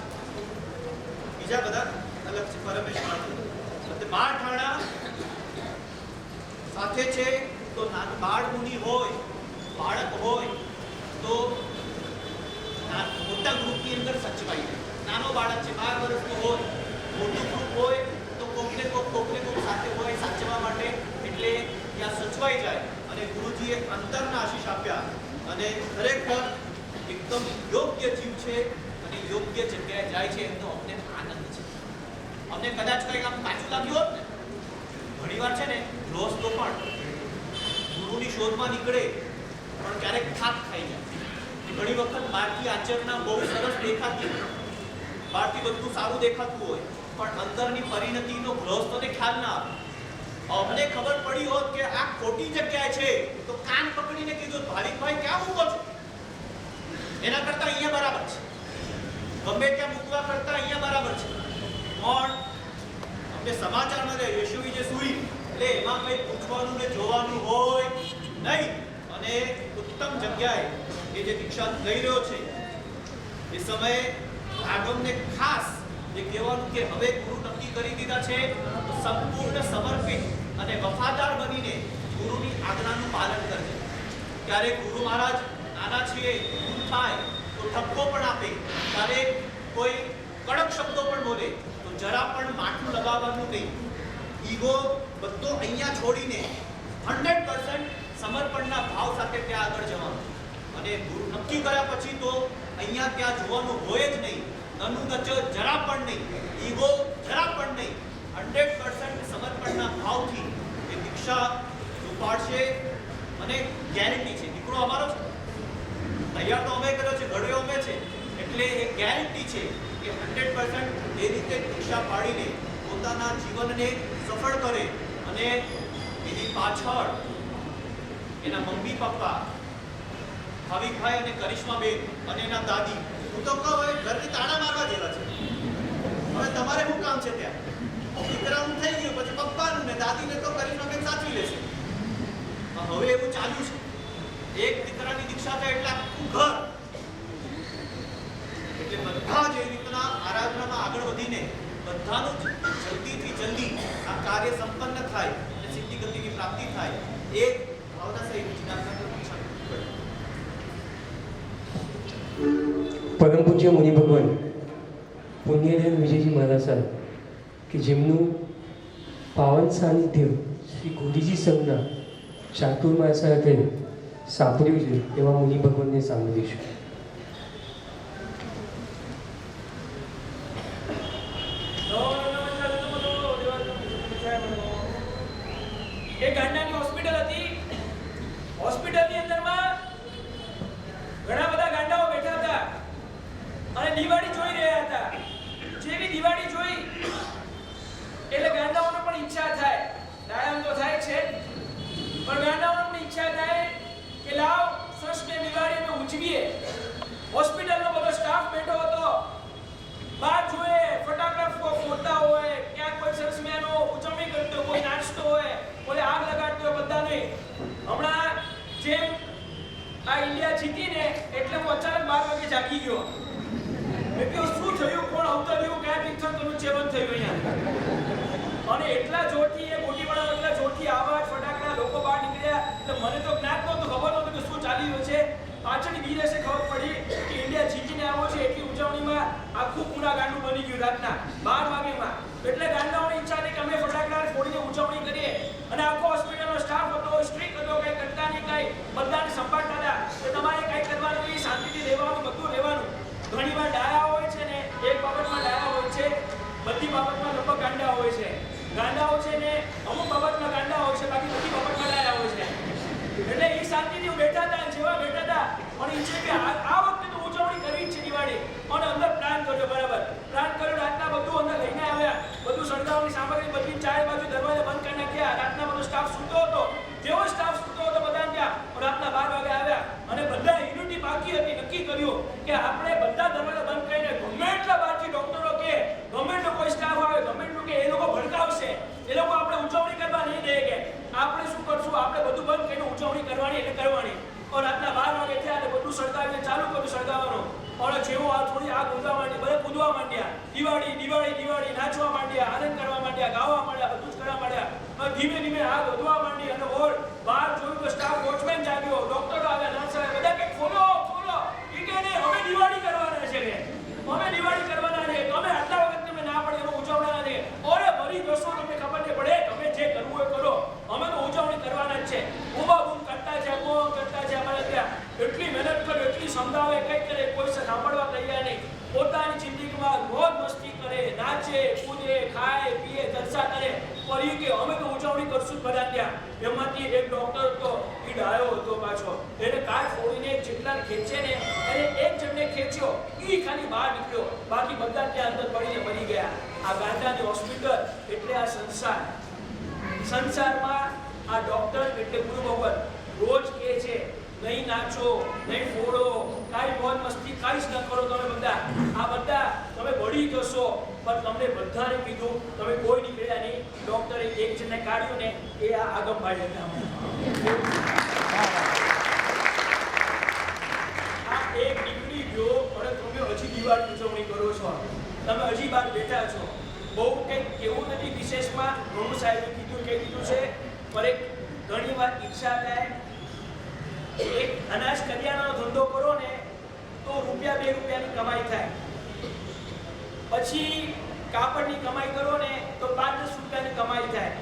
[SPEAKER 9] બીજા બધા અલગ છે, પરમેશ્વર. 12 ખાણા સાથે છે. તો નાનું બાળ મુનિ હોય, બાળક હોય તો મોટા ગ્રુપની અંદર સચવાઈ જાય. નાનો બાળક છે 12 વર્ષનો હોય, મોટું ગ્રુપ હોય તો કોકને કોક સાથે હોય સાચવવા માટે, એટલે ત્યાં સચવાઈ જાય. અને ગુરુજીએ અંતરના આશીષ આપ્યા. અને ખરેખર એકદમ યોગ્ય જીવ છે અને યોગ્ય જગ્યાએ જાય છે એમનો અમને આનંદ છે. અમને કદાચ કંઈક આમ કાચું લાગ્યું હોત ને, ઘણીવાર છે ને દોસ્તો પણ ગુરુની શોધમાં નીકળે પણ ક્યારેક થાક ખાઈ જાય. ઘણી વખત બહારથી આચરણા બહુ સરસ દેખાતી હોય, બહારથી બધું સારું દેખાતું હોય, પણ અંદરની પરિણતિનો ગૃહસ્થોને ખ્યાલ ના આવે. અમને ખબર પડી હોત કે આ ખોટી જગ્યાએ છે તો કાન પકડીને કીધું, ભાવિકભાઈ ક્યાં મૂકો છો? એના કરતા અહીંયા બરાબર છે. ગમે ત્યાં મૂકવા કરતા અહીંયા બરાબર છે. પણ અમને સમાચારમાં રહે યશુ વિજય સુઈ એટલે એમાં કંઈ પૂછવાનું ને જોવાનું હોય નહીં. અને ઉત્તમ જગ્યાએ એ જે દીક્ષા લઈ રહ્યો છે એ સમયે આગમને ખાસ એ કહેવાનું કે હવે ગુરુ નક્કી કરી દીધા છે તો સંપૂર્ણ સમર્પિત અને વફાદાર બનીને ગુરુની આજ્ઞાનું પાલન કરજે. ક્યારેક ગુરુ મહારાજ નાના છીએ ભૂલ થાય તો ઠપકો પણ આપે, ક્યારેક કોઈ કડક શબ્દો પણ બોલે તો જરા પણ માથું લગાવવાનું નહીં. ઈગો બધો અહીંયા છોડીને 100% સમર્પણના ભાવ સાથે ત્યાં આગળ જવાનું. અને ગુરુ નક્કી કર્યા પછી તો અહીંયા ત્યાં જોવાનું હોય જ નહીં. નનું નચ જરા પણ નહીં, ઈગો જરા પણ નહીં. 100% સમર્પણના ભાવથી એ દીક્ષા ઉપાડશે અને ગેરંટી છે. દીકરો અમારો છે, તૈયાર તો અમે કર્યો છે, ઘડ્યો અમે છે, એટલે એ ગેરંટી છે કે 100% એ રીતે દીક્ષા પાડીને પોતાના જીવનને સફળ કરે. અને એની પાછળ એના મમ્મી પપ્પા ભાવિકભાઈ અને કરિશ્માબેન અને એના દાદી, હું તો કહું હવે ઘરની તાળા મારવા જેવા છે. હવે તમારે શું કામ છે ત્યાં? દીકરાનું થઈ ગયું પછી પપ્પાનું ને દાદીને તો કરિશ્માબેન સાચવી લેશે. હવે એવું ચાલ્યું છે. એક દીકરાની દીક્ષા થાય એટલે આખું ઘર, એટલે બધા જ એ રીતના આરાધનામાં આગળ વધીને બધાનું જલ્દીથી જલ્દી આ કાર્ય સંપન્ન થાય અને સિદ્ધિ ગતિની પ્રાપ્તિ થાય એ ભાવના સહિત
[SPEAKER 7] પરમ પૂજ્ય મુનિ ભગવાન પુણ્યદેવ વિજયજી મહારાજ સાહેબ કે જેમનું પાવન સાનિધ્ય શ્રી ગોરીજી સંઘના ચાતુર્માસ સાથે સાંપડ્યું છે એવા મુનિ ભગવાનને સાંભળીશું.
[SPEAKER 1] એ ગાંડાની હોસ્પિટલ હતી. હોસ્પિટલની અંદરમાં ઘણા બધા ગાંડાઓ બેઠા હતા અને દિવાળી જોઈ રહ્યા હતા. જેવી દિવાળી જોઈ એટલે ગાંડાઓને પણ ઈચ્છા થાય, ડાયામ તો થાય છે, પણ ગાંડાઓને પણ ઈચ્છા થાય કે લાવ સરસને દિવાળી અમે ઉજવીએ. હોસ્પિટલનો બધો સ્ટાફ બેઠો હતો. બહાર જોઈએ ફટાકડા ફોડતા હોય, ક્યાંક કોઈ સરસ મજાનો ઉજવણી કરતો, કોઈ નાચતો હોય, કોઈ આગ લગાડતો હોય, બધાને. હમણાં જેમ આ ઇન્ડિયા જીતીને એટલે હું અચાનક 12 વાગે જાગી ગયો. મેં કહ્યું શું થયું, કોણ અવતર્યું, કયા તીર્થંકરનું સેવન થયું અહીંયા? અને એટલા જોરથી એ ગોટીવાળા એટલા જોરથી આવાજ ફટાકડા લોકો બહાર નીકળ્યા એટલે મને તો જ્ઞાત નહોતું, ખબર નહોતું કે શું ચાલી રહ્યું છે. પાછળની દિવસે ખબર પડી કે ઇન્ડિયા જીતીને આવ્યો છે એટલી ઉજવણીમાં આખું પૂરા ગાંડું બની ગયું રાતના 12 વાગેમાં. એટલે ગાંડાઓની ઈચ્છા હતી કે અમે ફટાકડા ફોડીને ઉજવણી કરીએ. અને આખો હોસ્પિટલનો સ્ટાફ હતો, સ્ટ્રીક હતો, કંઈ કરતા નહીં, કંઈ બધાને સંભાળતા હતા કે તમારે કંઈ કરવાનું નહીં, શાંતિથી રહેવાનું, બધું રહેવાનું. ઘણીવાર ડાયા હોય છે ને, એક બાબતમાં ડાયા હોય છે, બધી બાબતમાં લગભગ ગાંડા હોય છે. ગાંડાઓ છે ને અમુક બાબતમાં ગાંડા હોય છે, બાકી બધી બાબતમાં ડાયા હોય છે. એટલે એ શાંતિથી બેઠા હતા, જેવા બેઠા હતા અને ઈચ્છે કે આ વખતે તો ઉજવણી કરવી જ છે દિવાળી. અને અંદર પ્લાન કર્યો, બરાબર પ્લાન કર્યો. રાતના બધું અંદર લઈને આવ્યા, બધું સળગાવવાની સામગ્રી બધી ચારે બાજુ દરવાજા બંધ કરી નાખ્યા. રાતના બધો સ્ટાફ સૂતો હતો, જેવો સ્ટાફ સૂતો હતો બધા ત્યાં રાતના 12 વાગે આવ્યા અને બધા યુનિટી બાકી હતી. નક્કી કર્યું કે આપણે બધા દરવાજા બંધ કરીને ગમે એટલા બહારથી ડોક્ટરો કે ગમે એટલો કોઈ સ્ટાફ આવે, ગમે એટલું કે એ લોકો ભડકાવશે, એ લોકો આપણે ઉજવણી કરવા નહીં દે. કે આપણે શું કરશું, આપણે બધું બંધ કરીને ઉજવણી કરવાની એટલે કરવાની. और રાતના 12 વાગે થયા એટલે બધું સળગાવીને ચાલુ કર્યું સળગાવવાનું. અને જેવો આ થોડી આગ ઉડવા માંડી, બધા કૂદવા માંડ્યા, દિવાળી દિવાળી દિવાળી નાચવા માંડ્યા, આનંદ કરવા માંડ્યા, ગાવા માંડ્યા, બધું જ કરવા માંડ્યા. ધીમે ધીમે આગ વધવા માંડી અને ઓર બહાર જોયું તો સ્ટાફ વોચમેન જાગ્યો, ડોક્ટરો આવ્યા, નર્સ આવ્યા, બધા કે ખોલો ખોલો. એ કે નહીં, અમે દિવાળી કરવાના છે, અમે દિવાળી કરવાના છે, તમે આટલા વખત તમે ના પડે એમાં ઉજવવાના છે. ઓરે ભરી દોસ્તો તમને ખબર નહીં પડે, તમે જે કરવું એ કરો, અમે તો ઉજવણી કરવાના જ છે. ઉભા બૂમ કરતા છે, બોમ કરતા છે. અમારે ત્યાં એટલી મહેનત કરે, એટલી સમજાવે, કંઈ કરે, કોઈ સાંભળવા તૈયાર નહીં. પોતાની જિંદગીમાં મોજ મસ્તી કરે, નાચે, કૂદે, ખાય. કરી કે અમે તો ઉજવણી કરશું બધા ત્યાં. એમાંથી એક ડોક્ટર હતો, એ ડાયો હતો પાછો, એને કાચ ફોડીને જેટલા ખેંચે ને એને એક જણને ખેંચ્યો, એ ખાલી બહાર નીકળ્યો, બાકી બધા ત્યાં અંદર પડીને મરી ગયા. આ ગાંધાની હોસ્પિટલ એટલે આ સંસાર. સંસારમાં આ ડોક્ટર એટલે ગુરુ ભગવાન રોજ કહે છે નહીં નાચો, નહીં ફોડો, કાંઈ મોજ મસ્તી કાંઈ જ ન કરો તમે બધા. આ બધા તમે બળી જશો. પણ તમને બધાને કીધું, તમે કોઈ નીકળ્યા નહીં. ડોક્ટરે એક જણને કાઢ્યું ને એ આ આગમભાઈ હતા. આ એક નીકળી ગયો અને તમે હજી દિવાળી ઉજવણી કરો છો. તમે હજી બહાર બેઠા છો. બહુ કંઈક કેવું નથી વિશેષમાં. ઘણું સાહેબે કીધું છે, પણ એક ઘણી વાર ઈચ્છા થાય એક અનાજ કરિયાણાનો ધંધો કરો ને તો રૂપિયા 2 રૂપિયાની કમાઈ થાય. પછી કાપડની કમાઈ કરો ને તો 5-10 રૂપિયાની કમાઈ થાય.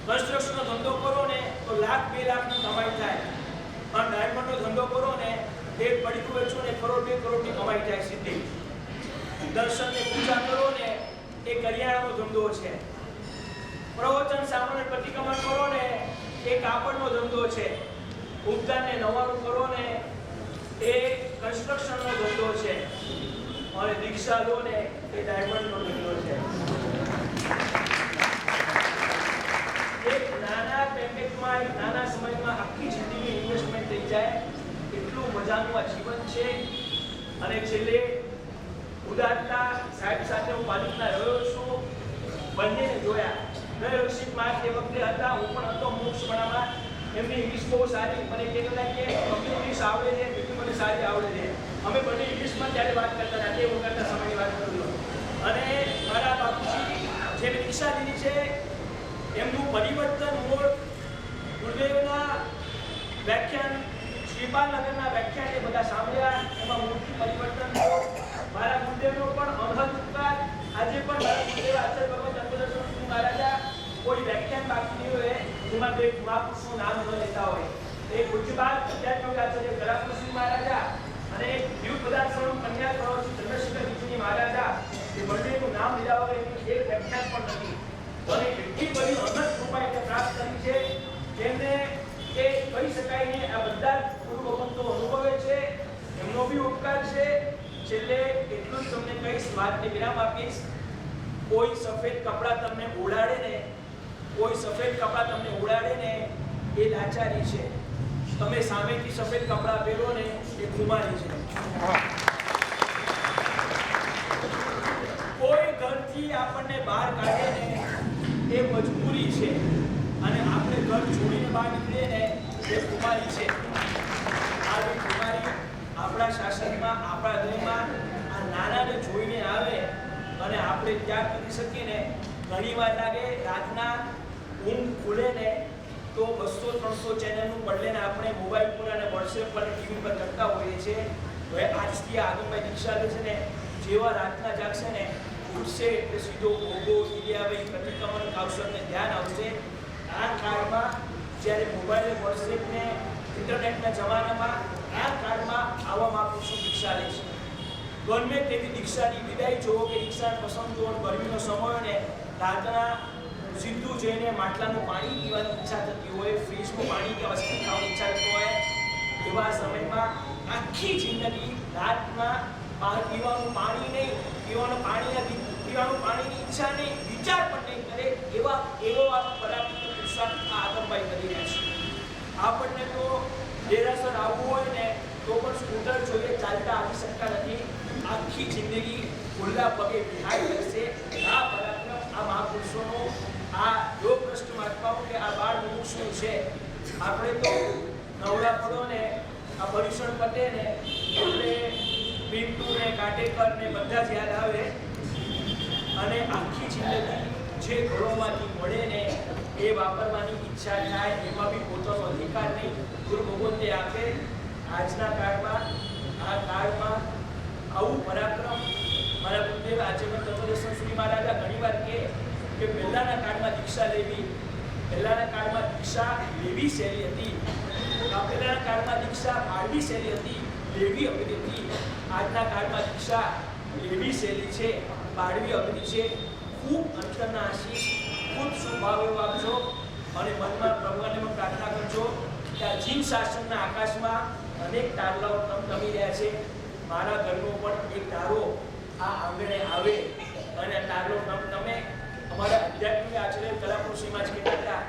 [SPEAKER 1] કન્સ્ટ્રક્શનનો ધંધો કરો ને તો 1 લાખ 2 લાખની કમાઈ થાય. અને ડાયમંડનો ધંધો કરો ને એક પડીકું વેચો ને 1 કરોડ 2 કરોડની કમાઈ થાય સીધી. દર્શનની પૂજા કરો ને એ કરિયાણાનો ધંધો છે. પ્રવચન સામાન્ય પ્રતિક્રમણ કરો ને એ કાપડનો ધંધો છે. ઉદ્યાનને નવાનું કરો ને એ કન્સ્ટ્રક્શનનો ધંધો છે. અને દીક્ષા લો ને એ ડાયમંડનો ધંધો છે. એક નાના પેકેટમાં એક નાના સમયમાં આખી જિંદગી ઇન્વેસ્ટમેન્ટ થઈ જાય એટલું મજાનું આ જીવન છે. અને છેલ્લે ઉદારતા સાહેબ સાથે હું પાલિકના રહ્યો છું. બંનેને જોયા. નરસિંહ માર્ગ એ વખતે હતા, હું પણ હતો મોક્ષપણામાં. એમની ઇંગ્લિશ બહુ સારી, મને કહેતા કે અમને ઇંગ્લિશ આવડે છે, બીજું મને સારી આવડે છે. અમે બંને ઇંગ્લિશમાં ત્યારે વાત કરતા હતા, તે વખતના સમયની વાત કરું છું. અને મારા બાપુજી જેને દીક્ષા લીધી છે એમનું પરિવર્તન મૂળ ગુરુદેવના વ્યાખ્યાન, શ્રીપાલનગરના વ્યાખ્યાન એ બધા સાંભળ્યા. એમાં મૂર્તિ પરિવર્તન મૂળ મારા ગુરુદેવનો પણ અનહદ ઉપકાર. આજે પણ મારા ગુરુદેવ આચાર્ય ભગવત અંબેદકર મહારાજા કોઈ વ્યાખ્યાન બાકી નહીં હોય જેમાં 2 મહાપુરુષનું નામ ન લેતા હોય. એક પૂજ્યપાદ અધ્યાત્મિક આચાર્ય કરાપુરસિંહ મહારાજા અને એક દીવ પદાર્થ કન્યા પ્રવચન ચંદ્રશેખર વિજયની મહારાજા, એ બંનેનું નામ લીધા વગર એની એક વ્યાખ્યાન પણ નથી. અને એટલી બધી અનંત કૃપા એને પ્રાપ્ત કરી છે જેમને એ કહી શકાય ને. આ બધા ગુરુ ભગવંતો અનુભવે છે, એમનો બી ઉપકાર છે. છેલ્લે એટલું જ તમને કહીશ, વાતને વિરામ આપીશ. કોઈ સફેદ કપડાં તમને ઉડાડે ને એ લાચારી છે. તમે સામેથી સફેદ કપડાં પહેરો ને એ ખુમારી છે. કોઈ ઘરથી આપણને બહાર કાઢે ને એ મજબૂરી છે. અને આપણે ઘર છોડીને બહાર નીકળીએ ને એ ખુમારી છે. આવી ખુમારી આપણા શાસનમાં, આપણા હૃદયમાં આ નાનાને જોઈને આવે અને આપણે ત્યાગ કરી શકીએ ને. ઘણી વાર લાગે રાતના ઊંઘ ખુલે ને તો 200-300 ચેનલનું બદલે ને આપણે મોબાઈલ પર અને વોટ્સએપ પર ટીવી પર કરતા હોઈએ છીએ. હવે આજથી આગમભાઈ દીક્ષા લે છે ને, જેવા રાતના જાગશે ને ઉઠશે એટલે સીધો ભોગો, ઇલિયાભાઈ, પ્રતિક્રમણ, કાવસરને ધ્યાન આવશે. આ કાળમાં જ્યારે મોબાઈલ, વોટ્સએપ ને ઇન્ટરનેટના જમાનામાં આ કાળમાં આવા મહાપુરુષો દીક્ષા લે છે. ગમે તેવી દીક્ષાની વિદાય જોવો કે દીક્ષાનો પ્રસંગ જોવો, ગરમીનો સમય ને રાતના સીધું જઈને માટલાનું પાણી પીવાની ઈચ્છા થતી હોય, ફ્રીજનું પાણી કે વસ્તુ ખાવાની ઈચ્છા થતી હોય, એવા સમયમાં આખી જિંદગી રાતના પીવાનું પાણીની ઈચ્છા નહીં, વિચાર પણ નહીં કરે એવો આ પરાક્રમ પુરુષાર્થ આ આગમભાઈ કરી રહ્યા છે. આપણને તો દેરાસર આવવું હોય ને તો પણ સ્કૂટર જોઈએ, ચાલતા આવી શકતા નથી. આખી જિંદગી ખુલ્લા પગે વિહાર કરશે. આ પરાક્રમ આ મહાપુરુષોનો, આ યોગ ભ્રષ્ટ મહાત્માઓ કે આ બાળ મુમુક્ષુઓ છે. આપણે તો નવરા પડો ને આ પરીક્ષણ પતે ને એટલે પિન્ટુ ને કાટેકર ને બધા જ યાદ આવે. અને આખી જિંદગી જે ઘરોમાંથી મળે ને એ વાપરવાની ઈચ્છા થાય, એમાં બી પોતાનો અધિકાર નહીં. ગુરુ ભગવંતે આપે. આજના કાળમાં આ કાળમાં આવું પરાક્રમ મારા ગુરુદેવ આચર્ય તત્વદર્શન શ્રી મહારાજા ઘણીવાર કહે કે પહેલાના કાળમાં દીક્ષા લેવી સહેલી હતી. પહેલાના કાળમાં દીક્ષા પાડવી સહેલી હતી, લેવી અઘરી હતી. આજના કાળમાં દીક્ષા લેવી સહેલી છે, પાડવી અઘરી છે. ખૂબ અંતરના આશીષ અદ્ભુત શુભ ભાવ એવો આપજો અને મનમાં ભગવાનને પણ પ્રાર્થના કરજો કે આ જીન શાસનના આકાશમાં અનેક તારલાઓ તમતમી રહ્યા છે. મારા ઘરનો પણ એક તારો આ આંગણે આવે અને આ તારલો તમતમે. અમારા આધ્યાત્મિક આચાર્ય કલાપુરુષીમાં જ કહેતા હતા,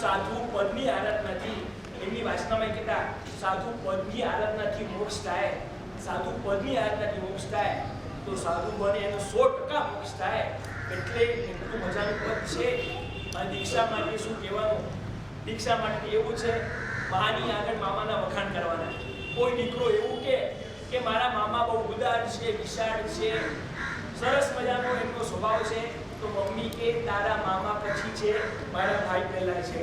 [SPEAKER 1] સાધુ પદની આરાધનાથી, એમની વાસનામાં કહેતા, સાધુ પદની આરાધનાથી મોક્ષ થાય. સાધુ પદની આરાધનાથી મોક્ષ થાય તો સાધુ બને એનો 100% મોક્ષ થાય. એટલે એટલું મજાનું પદ છે. અને દીક્ષા માટે શું કહેવાનું? દીક્ષા માટે એવું છે, માની આગળ મામાના વખાણ કરવાના. કોઈ દીકરો એવું કે મારા મામા બહુ ઉદાર છે, વિશાળ છે, સરસ મજાનો એમનો સ્વભાવ છે, તો મમ્મી કે તારા મામા પછી છે, મારા ભાઈ પહેલા છે.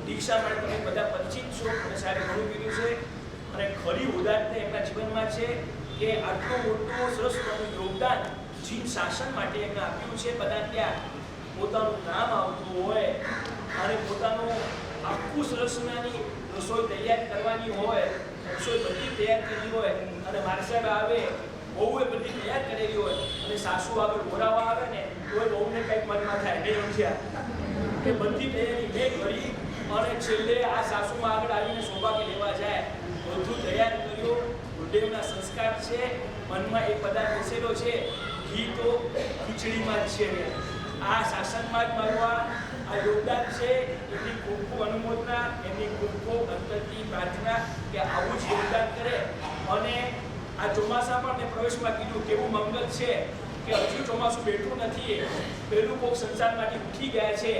[SPEAKER 1] દીક્ષા માટે તમે બધા પરિચિત છો અને સાહેબ ઘણું કીધું છે. અને ખરી ઉદારતા એમના જીવનમાં છે કે આટલું મોટું સરસ યોગદાન જીન શાસન માટે એમને આપ્યું છે. બધા ત્યાં પોતાનું નામ આવતું હોય અને પોતાનું આખું સરસ મજાની રસોઈ તૈયાર કરવાની હોય, રસોઈ બધી તૈયાર કરેલી હોય અને મારા સાહેબ આવે, બહુએ બધી તૈયાર કરેલી હોય અને સાસુ આગળ બોલાવવા આવે ને તો બહુને કંઈક મનમાં થાય, નહીં સમજ્યા કે બધી તૈયારી મેં કરી અને છેલ્લે આ સાસુમાં આગળ આવીને સૌભાગ્ય લેવા જાય. બધું તૈયાર કર્યું, ગુરુદેવના સંસ્કાર છે, મનમાં એક પદાર્થ બેસેલો છે, ઘી તો ખીચડીમાં જ છે. આ શાસનમાં જ મારું આ યોગદાન છે. એમની ખૂબ ખૂબ અનુમોદના, એમની ખૂબ ખૂબ અંતરથી પ્રાર્થના કે આવું જ યોગદાન કરે. અને આ ચોમાસામાં મેં પ્રવેશમાં કીધું કેવું મંગલ છે કે હજુ ચોમાસું બેઠું નથી, પહેલું કોક સંસારમાંથી ઉઠી ગયા છે.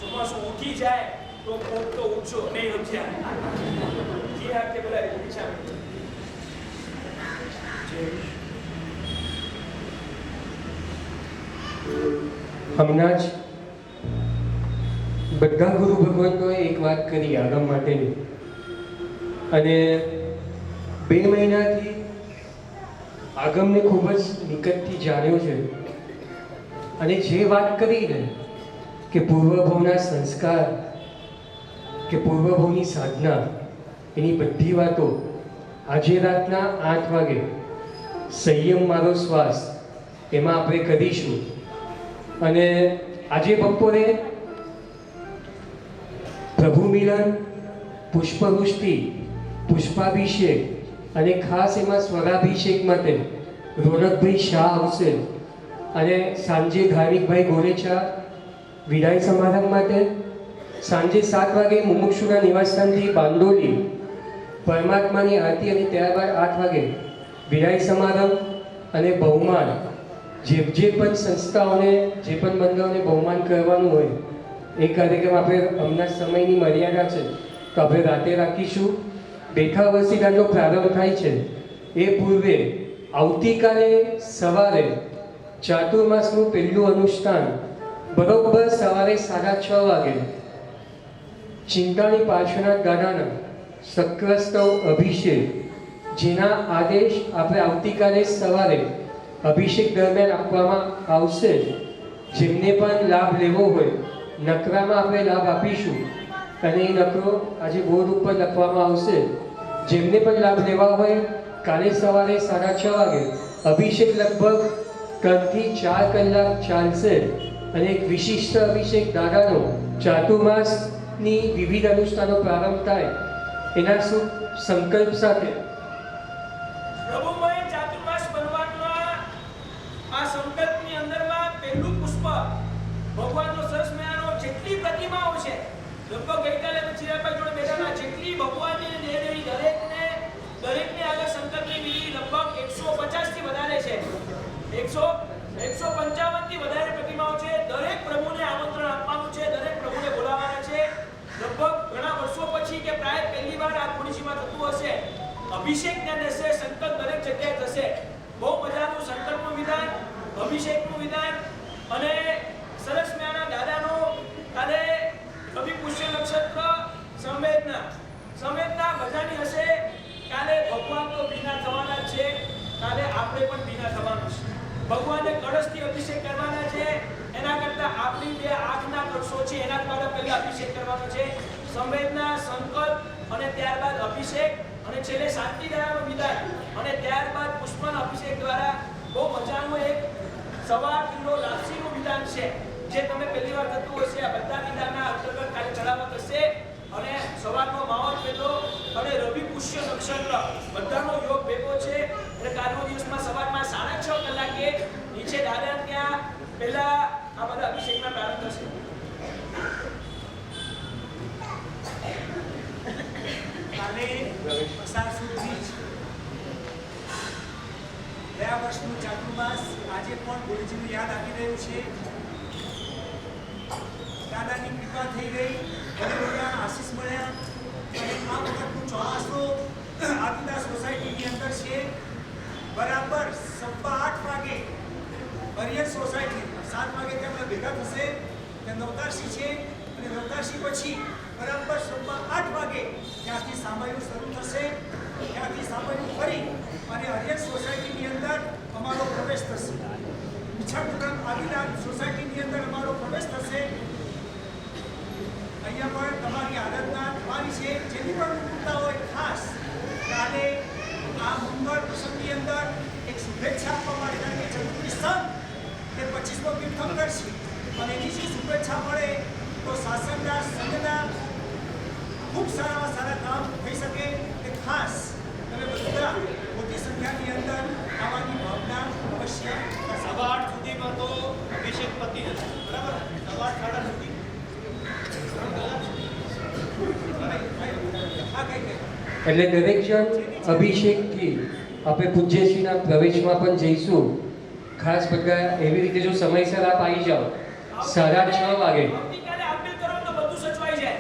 [SPEAKER 1] ચોમાસું ઉઠી જાય તો કોક તો ઉઠશો નહીં સમજ્યા. જે હાથે બોલા દીક્ષા
[SPEAKER 7] હમણાં જ બધા ગુરુ ભગવંતોએ એક વાત કરી આગમ માટેની, અને 2 મહિનાથી આગમને ખૂબ જ નિકટથી જાણ્યો છે. અને જે વાત કરી ને કે પૂર્વભવના સંસ્કાર કે પૂર્વભવની સાધના, એની બધી વાતો આજે રાતના 8 વાગે સંયમ મારો શ્વાસ એમાં આપણે કરીશું. અને આજે બપોરે પ્રભુ મિલન, પુષ્પવૃષ્ટિ, પુષ્પાભિષેક અને ખાસ એમાં સ્વરાભિષેક માટે રોનકભાઈ શાહ આવશે. અને સાંજે ધાર્મિકભાઈ ગોરેચા વિદાય સમારંભ માટે, સાંજે 7 વાગે મુમુક્ષુના નિવાસસ્થાનથી બાંદોલી પરમાત્માની આરતી અને ત્યારબાદ 8 વાગે વિદાય સમારંભ અને બહુમાન. જે પણ સંસ્થાઓને, જે પણ મંડળોને બહુમાન કરવાનું હોય એ કાર્યક્રમ આપણે હમણાં સમયની મર્યાદા છે તો આપણે રાતે રાખીશું. બેઠા વસીદાનો પ્રારંભ થાય છે એ પૂર્વે આવતીકાલે સવારે ચાતુર્માસનું પહેલું અનુષ્ઠાન બરોબર સવારે 6:30 વાગે ચિંતાની પાર્શ્વનાથ દાદાના સક્રસ્તવ અભિષેક, જેના આદેશ આપણે આવતીકાલે સવારે અભિષેક દરમિયાન આપવામાં આવશે. જેમને પણ લાભ લેવો હોય નકરામાં આપણે લાભ આપીશું અને એ નકરો આજે બોર્ડ ઉપર લખવામાં આવશે. જેમને પણ લાભ લેવા હોય કાલે સવારે 6:30 વાગે અભિષેક લગભગ 3 થી 4 કલાક ચાલશે. અને એક વિશિષ્ટ અભિષેક દાદાનો ચાતુર્માસની વિવિધ અનુષ્ઠાનો પ્રારંભ થાય એના શુભ સંકલ્પ સાથે
[SPEAKER 1] પ્રભુમય ચાતુર્માસ બનવાના આ સંકલ્પની અંદરમાં પહેલું પુષ્પ ભગવાનનો સરસ મજાનો જેટલી પ્રતિમાઓ છે, લગભગ ગઈકાલે ચિરાગભાઈ જોડે બેઠા જેટલી ભગવાનની દેહની દરેકની આગળ સંકલ્પની વિધિ લગભગ 150 થી વધારે છે. 155 થી વધારે પ્રતિમાઓ છે. દરેક પ્રભુને આમંત્રણ આપવાનું છે, દરેક પ્રભુને બોલાવવાના છે. લગભગ ઘણા વર્ષો પછી કે પ્રાય પહેલી વાર આ ખોડીસીમાં થતું હશે. અભિષેક ત્યાં થશે, સંકલ્પ દરેક જગ્યાએ થશે. બહુ મજાનું સંકલ્પનું વિધાન, અભિષેકનું વિધાન અને સરસ મજાના દાદાનો કાલે કવિ પુષ્ય નક્ષત્ર સંવેદના બધાની હશે. કાલે ભગવાન તો ભીના થવાના છે, કાલે આપણે પણ ભીના થવાનું છે. ભગવાનને કળશથી અભિષેક કરવાના છે. એના કરતા આપણી 2 આંખના કળશો છે એના દ્વારા પહેલા અભિષેક કરવાનો છે. સંવેદના, સંકલ્પ અને ત્યારબાદ અભિષેક અને છેલ્લે શાંતિદાયકનું વિધાન અને ત્યારબાદ પુષ્પના અભિષેક દ્વારા બહુ મજાનું એક 1.5 કિલો લાપસીનું વિધાન છે. જે તમે પહેલી વાર થતું હશે આ બધા વિધાના અંતર્ગત કાલે ચડાવવા થશે અને સવારનો માહોલ પેલો અને રવિ પુષ્ય નક્ષત્ર બધાનો યોગ ભેગો છે એટલે કાલનો દિવસમાં સવારમાં 6:30 કલાકે નીચે દાદા ત્યાં પહેલા આ બધા અભિષેકના પ્રારંભ થશે.
[SPEAKER 8] કાલે પસાર સુધી ગયા વર્ષનું ચાતુર્માસ આજે પણ ગુરુજીનું યાદ આપી રહ્યું છે. દાદાની કૃપા થઈ ગઈ, વડીલોના આશીષ મળ્યા અને આ વખતનું ચોમાસું આદિદાસ સોસાયટીની અંદર છે. બરાબર 8:15 વાગે હરિયર સોસાયટી 7 વાગે ત્યાં ભેગા થશે. ત્યાં નવતારસી છે અને નવતારસી પછી બરાબર 8:15 વાગે ત્યાંથી સામાયિક શરૂ થશે. ત્યાંથી સામાયિક ફરી અને હરિયર સોસાયટીની અંદર અમારો પ્રવેશ થશે. ઈચ્છાપૂર્વક આદિદાસ સોસાયટીની અંદર અમારો પ્રવેશ થશે. અહીંયા પણ તમારી આરાધના થવાની છે. જેની પણ ઉત્સુકતા હોય ખાસ કાલે આ મંગળ પ્રસંગની અંદર એક શુભેચ્છા આપવા માટે, કારણ કે ચતુર્થી સંત એ 25મો તીર્થંકર છે અને એની જે શુભેચ્છા મળે તો શાસનના સંઘના ખૂબ સારામાં સારા કામ થઈ શકે તે ખાસ તમે બધા મોટી સંખ્યાની અંદર આવવાની ભાવના અવશ્ય કરશો.
[SPEAKER 9] 8:15 સુધીમાં તો અભિષેક પતી જશે, બરાબર? 8:30 સુધી
[SPEAKER 7] એટલે દરેક જણ અભિષેકથી આપણે પૂજ્યશ્રીના પ્રવેશમાં પણ જઈશું. ખાસ બધા એવી રીતે જો સમયસર આપ આવી જાઓ 6:30 વાગે.
[SPEAKER 1] આવતીકાલે આરતી કરો તો બધું સચવાઈ જાય.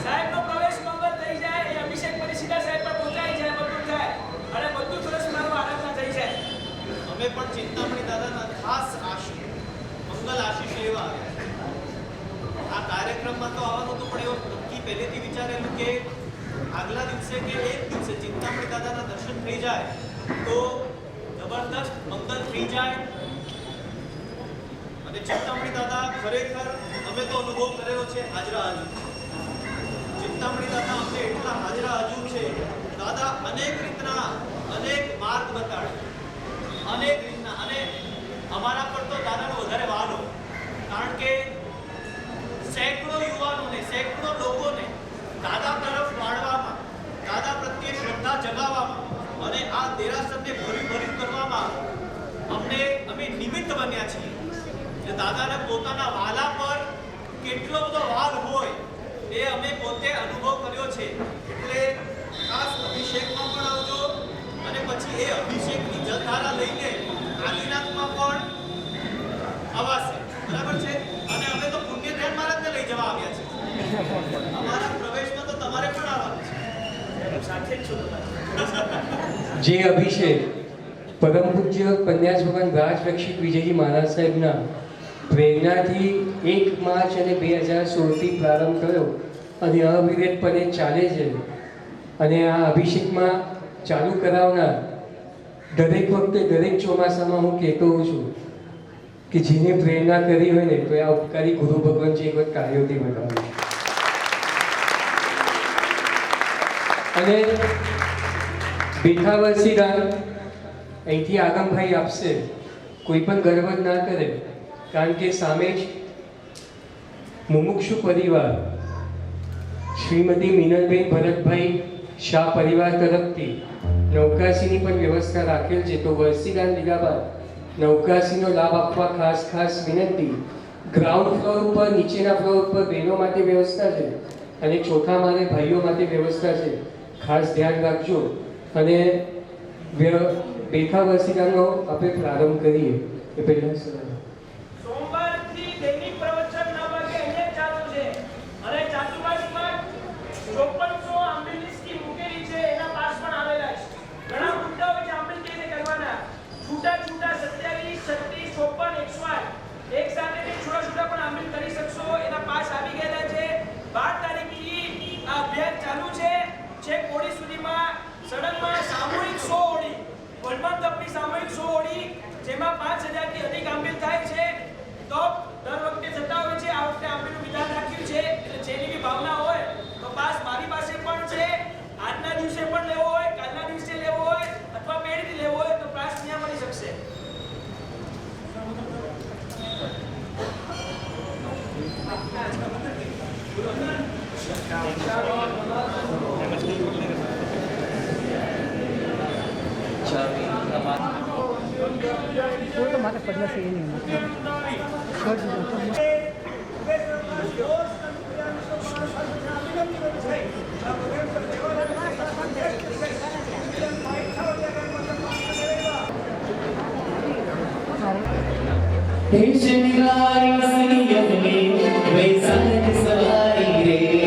[SPEAKER 1] સાહેબનો પ્રવેશ મંગળ થઈ જાય, એ અભિષેક પછી સીધા સાહેબ પર પહોંચાઈ જાય, બધું થાય અને બધું સરસ મારું આરાધના થઈ જાય.
[SPEAKER 9] અમે પણ ચિંતામણી દાદાના ખાસ મંગલ આશીષ લેવા આવ્યા છે. આ કાર્યક્રમમાં તો આવવાનું હતું, પણ એવું નક્કી પહેલેથી વિચારેલું કે આગલા દિવસે કે એક દિવસે ચિંતામણી દાદાના દર્શન થઈ જાય તો જબરદસ્ત મંગલ થઈ જાય. અને ચિંતામણી દાદા ખરેખર અમે તો અનુભવ કરેલો છે હાજરા હજુ. ચિંતામણી દાદા અમને એટલા હાજરા હજુ છે. દાદા અનેક રીતના અનેક માર્ગ બતાડે, અનેક રીતના. અને અમારા પર તો દાદાનો વધારે વાલો, કારણ કે સેંકડો યુવાનોને, સેંકડો લોકોને દાદા તરફ વાળવામાં, દાદા પ્રત્યે શ્રદ્ધા જગાવવામાં અને આ દેરાસરને ભર્યું કરવામાં અમે નિમિત્ત બન્યા છીએ. જે દાદાને પોતાના વાલા પર કેટલો બધો વાલ હોય એ અમે પોતે અનુભવ કર્યો છે. એટલે ખાસ અભિષેકમાં પણ આવજો અને પછી એ અભિષેકની જલધારા લઈને આદિનાથમાં પણ આવાશે, બરાબર છે? અને અમે તો પુણ્ય ધ્યાન મહારાજને લઈ જવા આવ્યા છીએ. અમારા પ્રવેશમાં તો તમારે પણ આવવાનું છે, સાથે જ છો તમારે.
[SPEAKER 7] જે અભિષેક પરમ પૂજ્ય પન્યાસ ભગવાન રાજરક્ષિત વિજયજી મહારાજ સાહેબના પ્રેરણાથી 1 માર્ચ અને 2016થી પ્રારંભ થયો અને અવિરતપણે ચાલે છે. અને આ અભિષેકમાં ચાલુ કરાવનાર દરેક વખતે દરેક ચોમાસામાં હું કહેતો હોઉં છું કે જેને પ્રેરણા કરી હોય ને તો આ ઉપકારી ગુરુ ભગવાનજી એક વખત કાર્યોથી બનાવ્યું. અને બેઠાવરસી દાન અહીંથી આગમભાઈ આપશે. કોઈ પણ ગર્વ ના કરે, કારણ કે સામે જ મુમુક્ષુ પરિવાર શ્રીમતી મીનલબેન ભરતભાઈ શાહ પરિવાર તરફથી નવકાશીની પણ વ્યવસ્થા રાખેલ છે. તો વર્ષીદાન લીધા બાદ નવકાશીનો લાભ આપવા ખાસ વિનંતી. ગ્રાઉન્ડ ફ્લોર ઉપર, નીચેના ફ્લોર ઉપર બહેનો માટે વ્યવસ્થા છે અને ચોથા માળે ભાઈઓ માટે વ્યવસ્થા છે. ખાસ ધ્યાન રાખજો. અને બેઠા વર્ષીદાનો આપણે પ્રારંભ કરીએ એ પહેલાં
[SPEAKER 1] સોમવારથી દૈનિક પ્રવચન 9 વાગે અહીંયા ચાલુ છે અને ચાતુર્માસમાં 5400 આંબલીની સ્કીમ મૂકેલી છે. એના પાસ પણ આવેલા છે. ઘણા મુદ્દાઓ છે આંબલી કેવી રીતે કરવાના, છૂટા 27, 36, 54, 108 એક સાથે છૂટા પણ આંબલી કરી શકશો. એના પાસ આવી ગયેલા છે. 12 તારીખથી આ અભ્યાસ ચાલુ છે. છેક હોળી સુધીમાં સડનમાં સામૂહિક 100 હોળી, વનમંતપની સામૂહિક 100 હોળી, જેમાં 5000 થી અધિક આંબલી થાય
[SPEAKER 4] हे शनिवारी सैयदनी वैसाख सवारी रे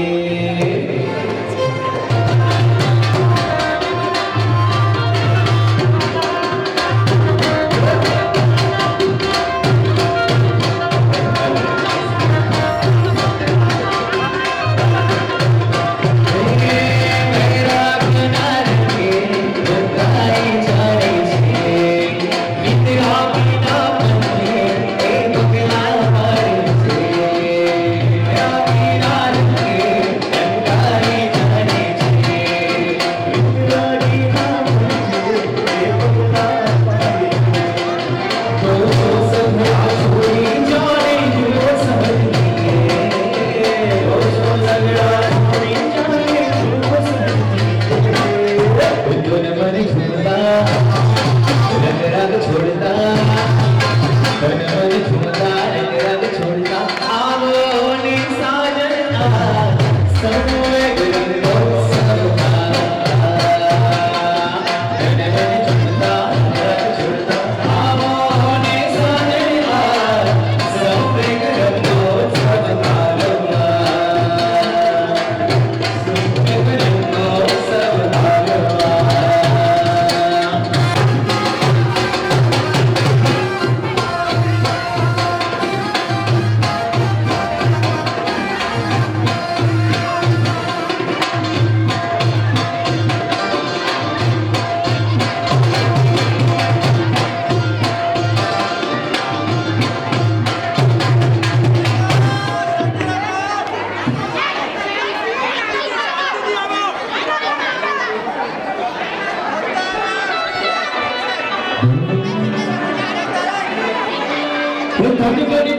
[SPEAKER 4] Hare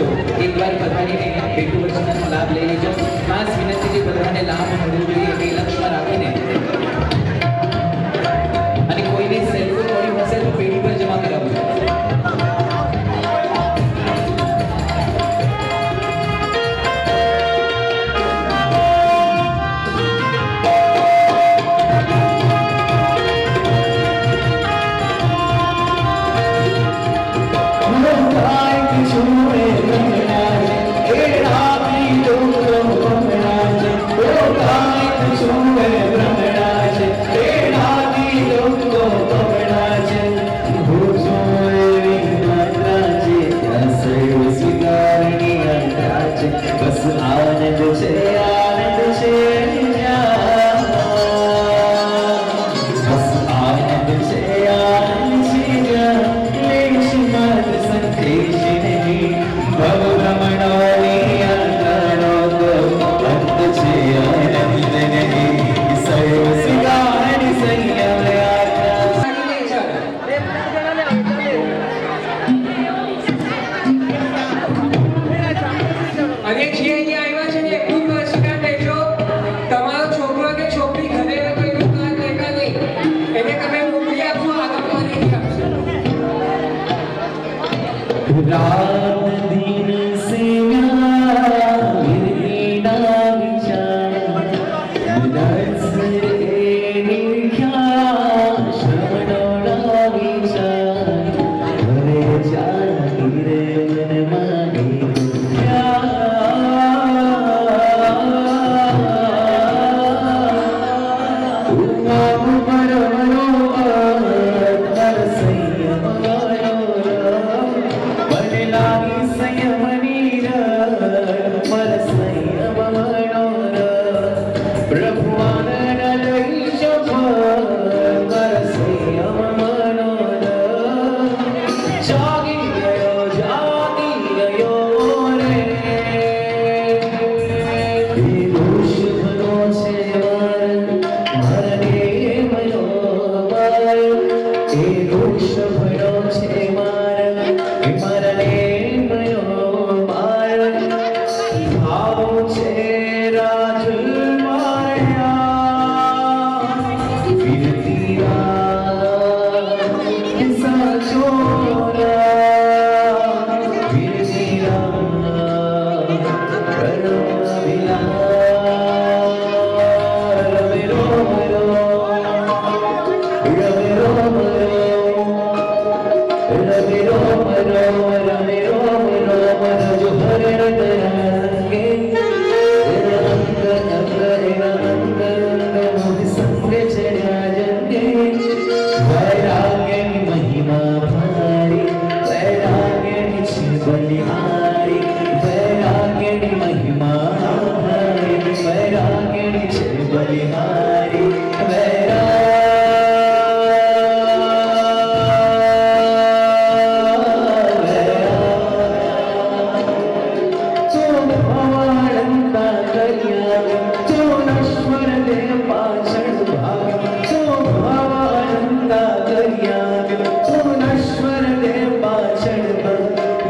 [SPEAKER 5] આવજો. એકવાર પધારીને ભેટુ વચનનો લાભ લઈ લેજો. ખાસ વિનંતી છે બધાને લાભ મળવો જોઈએ એ લક્ષ્યમાં રાખીને અને કોઈને સેલ્ફી પડી હશે તો પેઢી પર જમા કરાવજો.
[SPEAKER 4] બસ આનંદ છે આનંદ છે બસ આનંદ છે આનંદ છે લેશ મત સંદેશ નહીં ભવ ભ્રમણોની યાત્રાનો તો અંત છે આનંદ નહીં સર્વ સિગાર સંયમ યાત્રા.
[SPEAKER 7] અને જે અહીંયા આવ્યા છે ને ખૂબ સ્વીકાર લેજો. તમારો છોકરો કે છોકરી ઘરે હોય તો એનું કામ લેતા નહીં. એને તમે મોકલી આપશો, આગળ પાણી આપશો.
[SPEAKER 4] રાત દિન સેવ્યા વિરહીના વિચાર રસ રે નિખ્યા શ્રવણોના વિચાર હરે જાગી રે મનમાં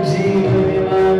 [SPEAKER 4] જીવ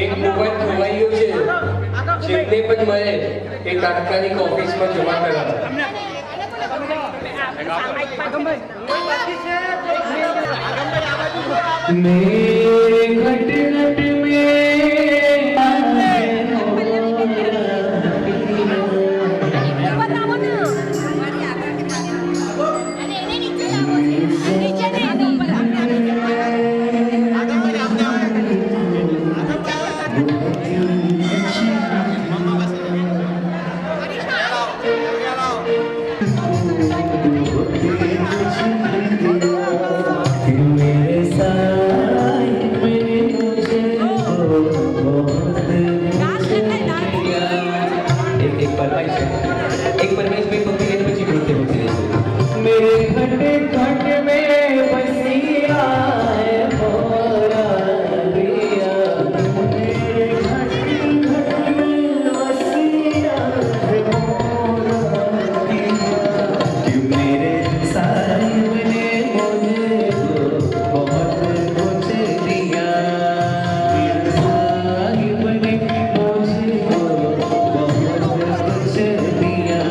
[SPEAKER 3] એક મોબાઈલ ખોવાઈ ગયો છે જેમને પણ મળે એ તાત્કાલિક ઓફિસમાં જમા કરાવો.
[SPEAKER 4] मेरे घट घट में आए हो मेरे साथ मैंने मुझे
[SPEAKER 5] એક પરવાઈ છે એક પરવાઈ બે પંક્તિ લઈને પછી નૃત્ય પંક્તિ લઈશું.
[SPEAKER 4] मेरे घट घट में बसिया है मोरा दिया मेरे घट घट में बसिया है मोरा दिया कि मेरे साहिब ने मुझे बहुत कुछ दिया साहिब ने मुझे बहुत कुछ दिया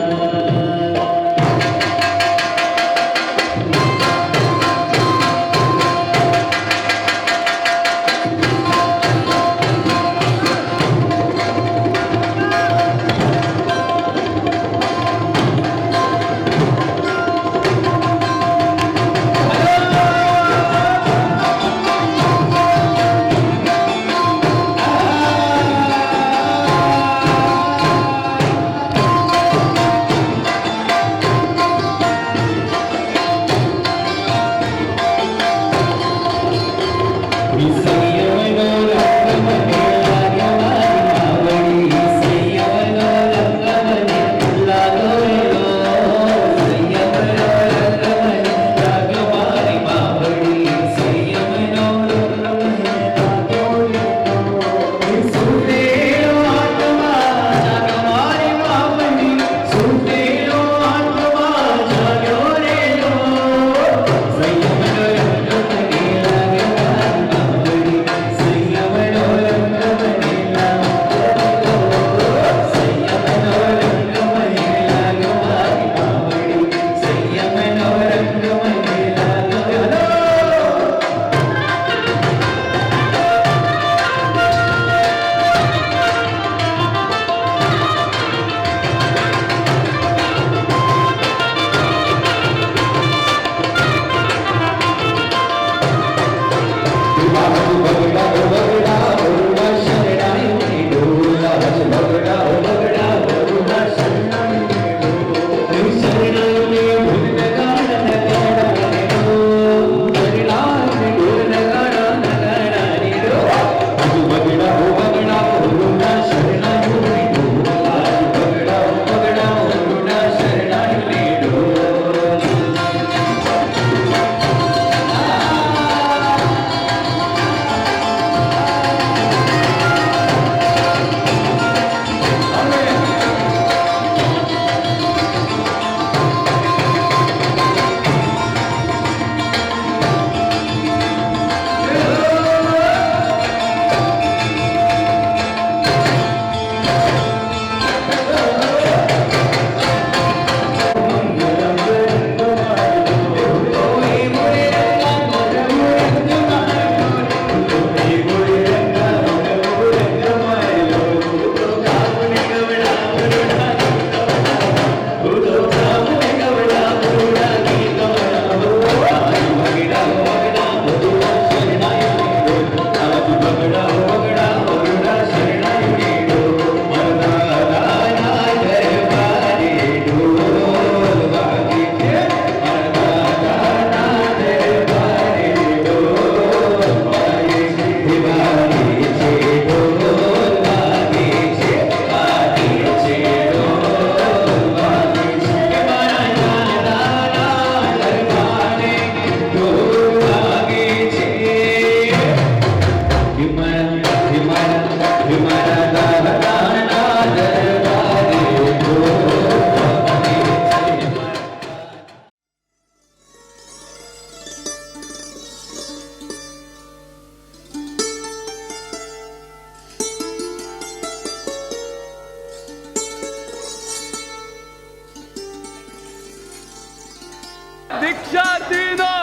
[SPEAKER 4] દીક્ષાર્થીનો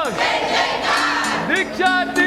[SPEAKER 4] દીક્ષાર્થી